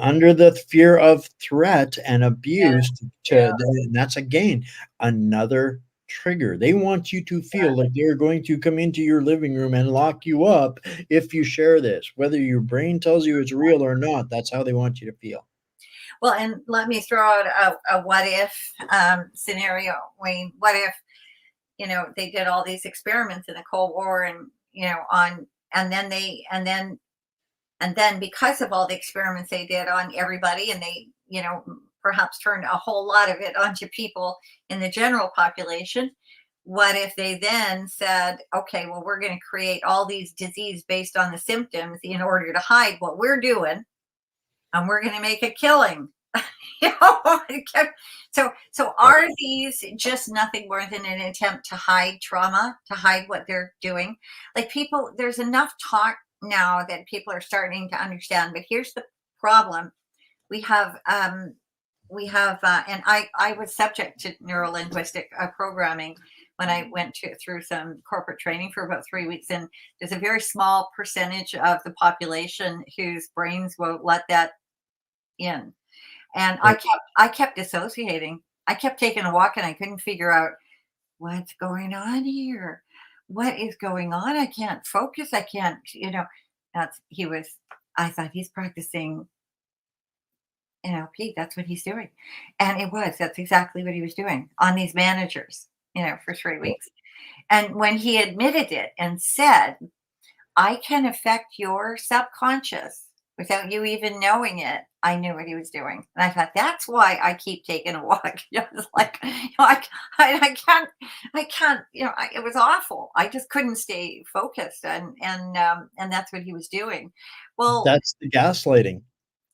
under the fear of threat and abuse Yeah. and that's again another trigger. They want you to feel like they're going to come into your living room and lock you up if you share this, whether your brain tells you it's real or not. That's how they want you to feel. Well, and let me throw out a what if scenario, Wayne. What if they did all these experiments in the Cold War, and on, and then because of all the experiments they did on everybody, and they perhaps turned a whole lot of it onto people in the general population. What if they then said, okay, well, we're going to create all these disease based on the symptoms in order to hide what we're doing, and we're going to make a killing. you know so are these just nothing more than an attempt to hide trauma, to hide what they're doing? Like, people, there's enough talk now that people are starting to understand, but here's the problem. We have and I was subject to neurolinguistic programming when I went through some corporate training for about 3 weeks, and there's a very small percentage of the population whose brains won't let that in. And Right. I kept dissociating. I kept taking a walk, and I couldn't figure out what's going on here. What is going on? I can't focus. I can't, that's he was I thought he's practicing NLP. That's what he's doing. And that's exactly what he was doing on these managers, for 3 weeks. And when he admitted it and said, I can affect your subconscious without you even knowing it, I knew what he was doing. And I thought, that's why I keep taking a walk. It was like, I can't, it was awful. I just couldn't stay focused. And that's what he was doing. Well, That's the gaslighting.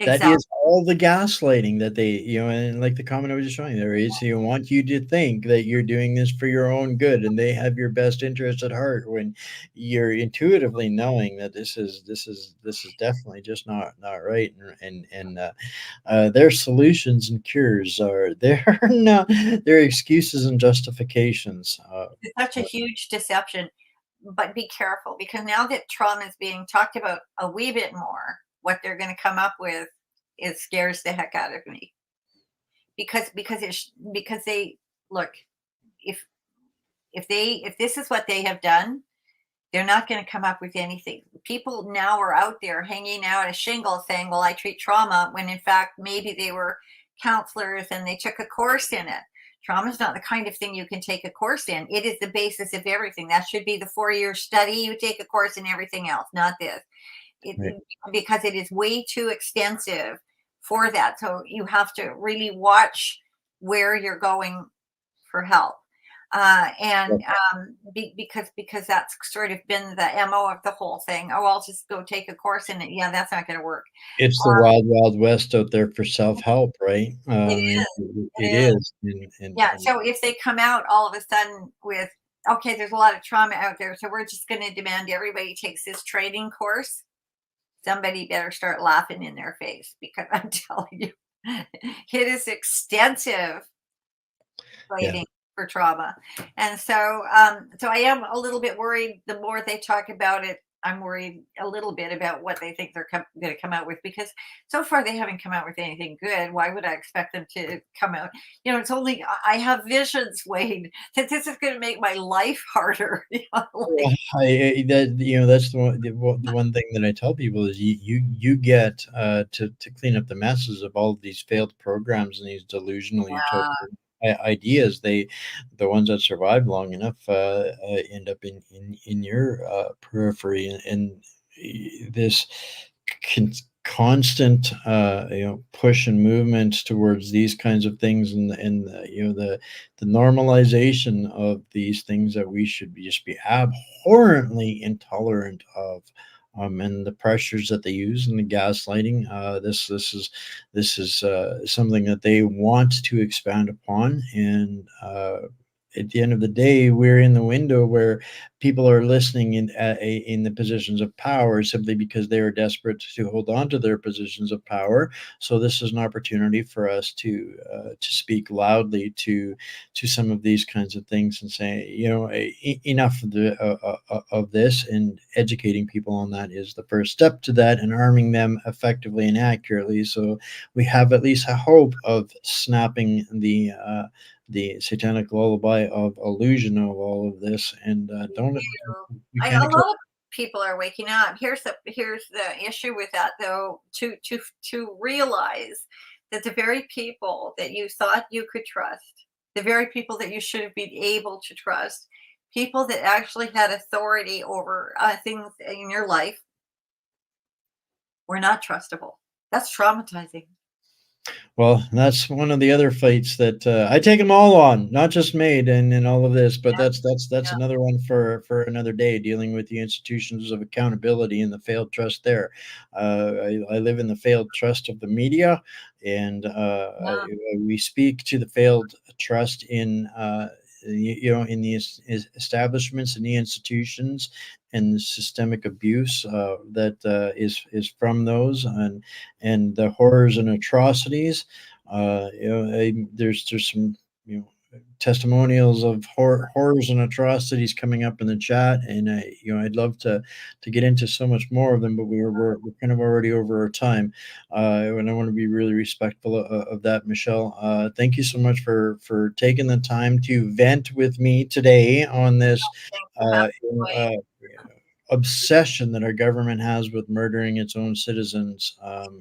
That exactly. is all the gaslighting that they, and like the comment I was just showing there is, want you to think that you're doing this for your own good and they have your best interest at heart, when you're intuitively knowing that this is definitely just not right. And their solutions and cures are they're not, their excuses and justifications. It's such a huge deception. But be careful, because now that trauma is being talked about a wee bit more, what they're going to come up with, it scares the heck out of me. Because they look, if if this is what they have done, they're not going to come up with anything. People now are out there hanging out a shingle saying, well, I treat trauma, when in fact maybe they were counselors and they took a course in it. Trauma is not the kind of thing you can take a course in. It is the basis of everything. That should be the 4 year study. You take a course in everything else, not this. Right. Because it is way too extensive for that. So you have to really watch where you're going for help. And because that's sort of been the MO of the whole thing. Oh, I'll just go take a course in it. Yeah, that's not going to work. It's the wild, wild west out there for self-help, right? It It is. It it is. is, Yeah. So if they come out all of a sudden with, okay, there's a lot of trauma out there, so we're just going to demand everybody takes this training course, somebody better start laughing in their face, because I'm telling you, it is extensive yeah. training for trauma. And so I am a little bit worried. The more they talk about it, I'm worried a little bit about what they think they're going to come out with, because so far they haven't come out with anything good. Why would I expect them to come out? It's only, I have visions, Wade, that this is going to make my life harder. Like, Well, that's the one thing that I tell people is you get, to clean up the messes of all of these failed programs and these delusional yeah, utopian ideas. The ones that survive long enough, end up in your periphery, and this constant push and movement towards these kinds of things, and the normalization of these things that we should just be abhorrently intolerant of, and the pressures that they use and the gaslighting. This is something that they want to expand upon, and at the end of the day, we're in the window where people are listening in the positions of power simply because they are desperate to hold on to their positions of power. So this is an opportunity for us to speak loudly to some of these kinds of things and say, enough of this, and educating people on that is the first step to that, and arming them effectively and accurately, so we have at least a hope of snapping the satanic lullaby of illusion of all of this, and don't do. we A can't accept. lot of people are waking up. Here's the issue with that, though. To realize that the very people that you thought you could trust, the very people that you should have been able to trust, people that actually had authority over things in your life, were not trustable. That's traumatizing. Well, that's one of the other fights that I take them all on, not just MAID and all of this, but Yeah, that's yeah, another one for another day, dealing with the institutions of accountability and the failed trust there. I live in the failed trust of the media, and yeah. we speak to the failed trust in in the establishments and the institutions, and the systemic abuse that is from those, and the horrors and atrocities. There's some testimonials of horrors and atrocities coming up in the chat, and I'd love to get into so much more of them, but we're kind of already over our time, and I want to be really respectful of that, Michelle. Thank you so much for taking the time to vent with me today on this Thanks for uh, having you know, me. obsession that our government has with murdering its own citizens.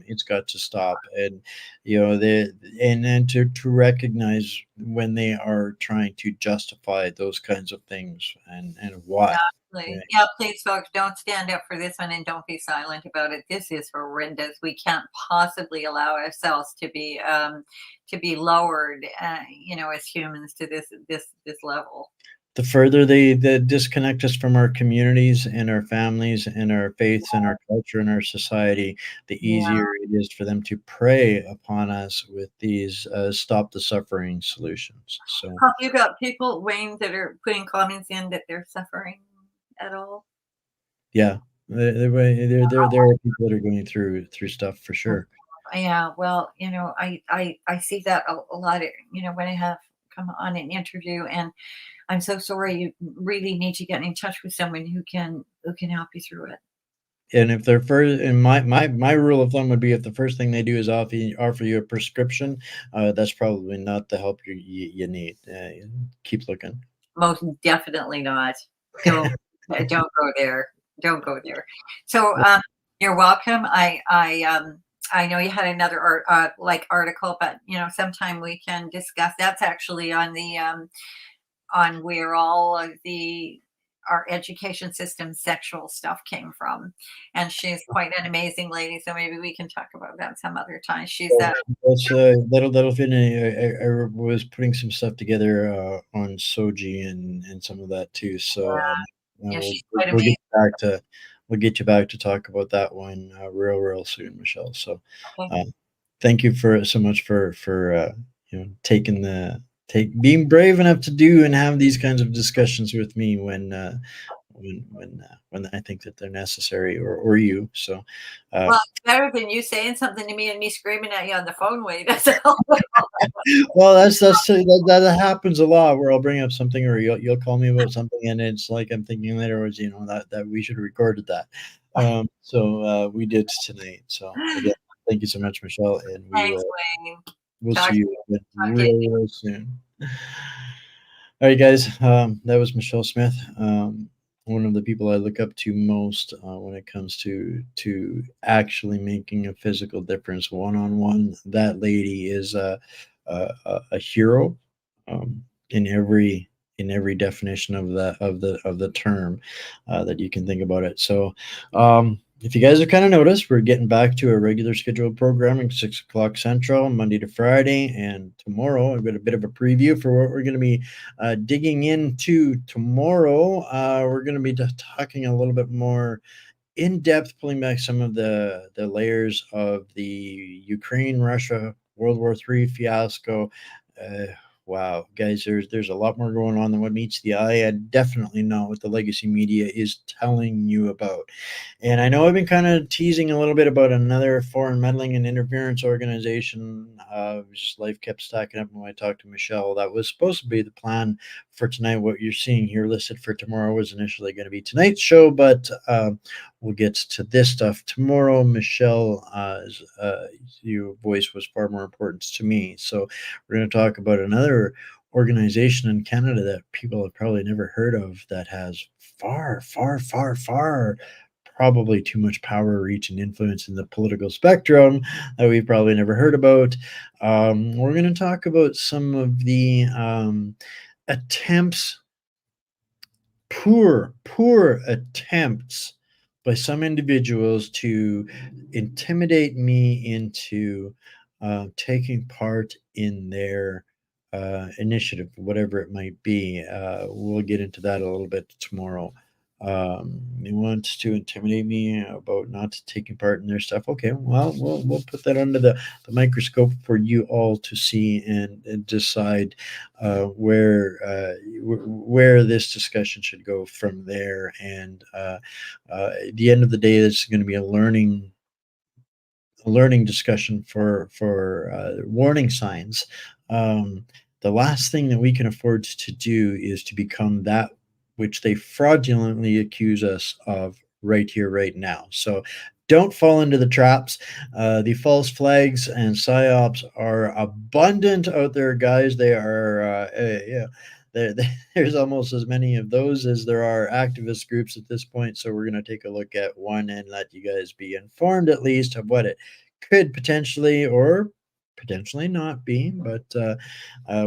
It's got to stop, and the and then to recognize when they are trying to justify those kinds of things, and why. Yeah. Exactly. Yeah, please, folks, don't stand up for this one and don't be silent about it. This is horrendous. We can't possibly allow ourselves to be lowered, as humans to this level. The further they disconnect us from our communities and our families and our faiths and our culture and our society, the Yeah. easier it is for them to prey upon us with these stop the suffering solutions. So Have you got people, Wayne, that are putting comments in that they're suffering at all? yeah, there are people that are going through stuff for sure. Yeah, well, I see that a lot, when I have come on an interview, and I'm so sorry. You really need to get in touch with someone who can help you through it. And if they're first, and my rule of thumb would be, if the first thing they do is offer you a prescription, that's probably not the help you need. Keep looking. Most definitely not. Don't don't go there. Don't go there. So, you're welcome. I know you had another article, but sometime we can discuss. That's actually on where all of the our education system sexual stuff came from, and she's quite an amazing lady. So maybe we can talk about that some other time. She's Well, that'll fit in. I was putting some stuff together on Soji and some of that too. So yeah, we'll she's quite we'll get amazing. back to talk about that one real soon, Michelle. So Okay. uh, thank you for so much for taking take being brave enough to do and have these kinds of discussions with me when I think that they're necessary, or you. So. Uh, Well, it's better than you saying something to me and me screaming at you on the phone, Wade. That's all. Well, that happens a lot, where I'll bring up something, or you'll call me about something, and it's like I'm thinking later, was that we should have recorded that. So we did tonight. So again, thank you so much, Michelle, and Thanks, Wayne. we'll Talk see you again talk to you. real soon. All right, guys. That was Michelle Smith. One of the people I look up to most when it comes to actually making a physical difference one on one. That lady is a hero, in every definition of the term that you can think about it. So if you guys have kind of noticed, we're getting back to a regular scheduled programming, 6 o'clock Central, Monday to Friday. And tomorrow, I've got a bit of a preview for what we're going to be digging into tomorrow. We're going to be talking a little bit more in depth, pulling back some of the layers of the Ukraine Russia World War III fiasco. Uh, wow, guys, there's a lot more going on than what meets the eye, and definitely not what the legacy media is telling you about. And I know I've been kind of teasing a little bit about another foreign meddling and interference organization. Just life kept stacking up when I talked to Michelle. That was supposed to be the plan for tonight. What you're seeing here listed for tomorrow was initially going to be tonight's show, but we'll get to this stuff tomorrow. Michelle, your voice was far more important to me. So we're going to talk about another organization in Canada that people have probably never heard of that has far probably too much power, reach, and influence in the political spectrum that we've probably never heard about. We're going to talk about some of the attempts, poor attempts by some individuals to intimidate me into taking part in their initiative, whatever it might be. We'll get into that a little bit tomorrow. He wants to intimidate me about not taking part in their stuff. Okay, well, we'll put that under the microscope for you all to see and decide where this discussion should go from there. And at the end of the day, this is going to be a learning discussion for warning signs. Um, the last thing that we can afford to do is to become that which they fraudulently accuse us of right here, right now. So don't fall into the traps. The false flags and psyops are abundant out there, guys. They are, yeah. There's almost as many of those as there are activist groups at this point. So we're going to take a look at one and let you guys be informed at least of what it could potentially or potentially not be. But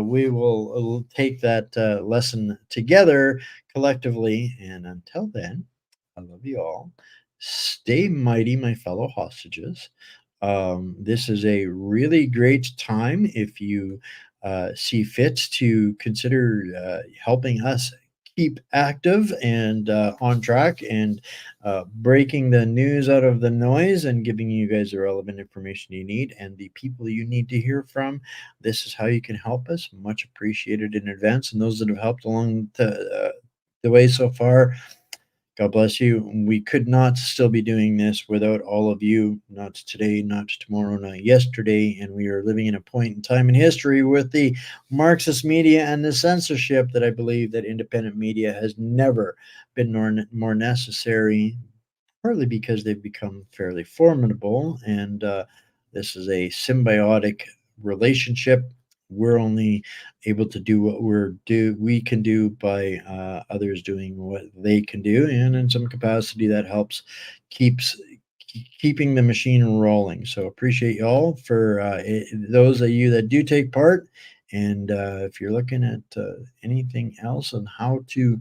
we will take that lesson together collectively. And until then, I love you all. Stay mighty, my fellow hostages. This is a really great time if you see fit to consider helping us keep active and on track and breaking the news out of the noise and giving you guys the relevant information you need and the people you need to hear from. This is how you can help us. Much appreciated in advance. And those that have helped along the way so far, God bless you. We could not still be doing this without all of you. Not today, not tomorrow, not yesterday. And we are living in a point in time in history with the Marxist media and the censorship that I believe that independent media has never been more necessary, partly because they've become fairly formidable. And this is a symbiotic relationship. We're only able to do what we can do by others doing what they can do, and in some capacity that helps keeps keeping the machine rolling. So appreciate y'all for those of you that do take part. And if you're looking at anything else on how to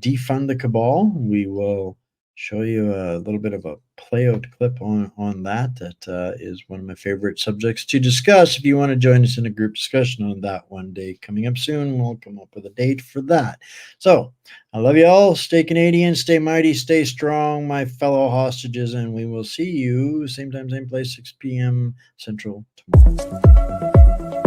defund the cabal, we will show you a little bit of a play out clip on that. That is one of my favorite subjects to discuss. If you want to join us in a group discussion on that one day coming up soon, we'll come up with a date for that. So I love you all. Stay Canadian, stay mighty, stay strong, my fellow hostages, and we will see you same time, same place, 6 p.m. Central tomorrow.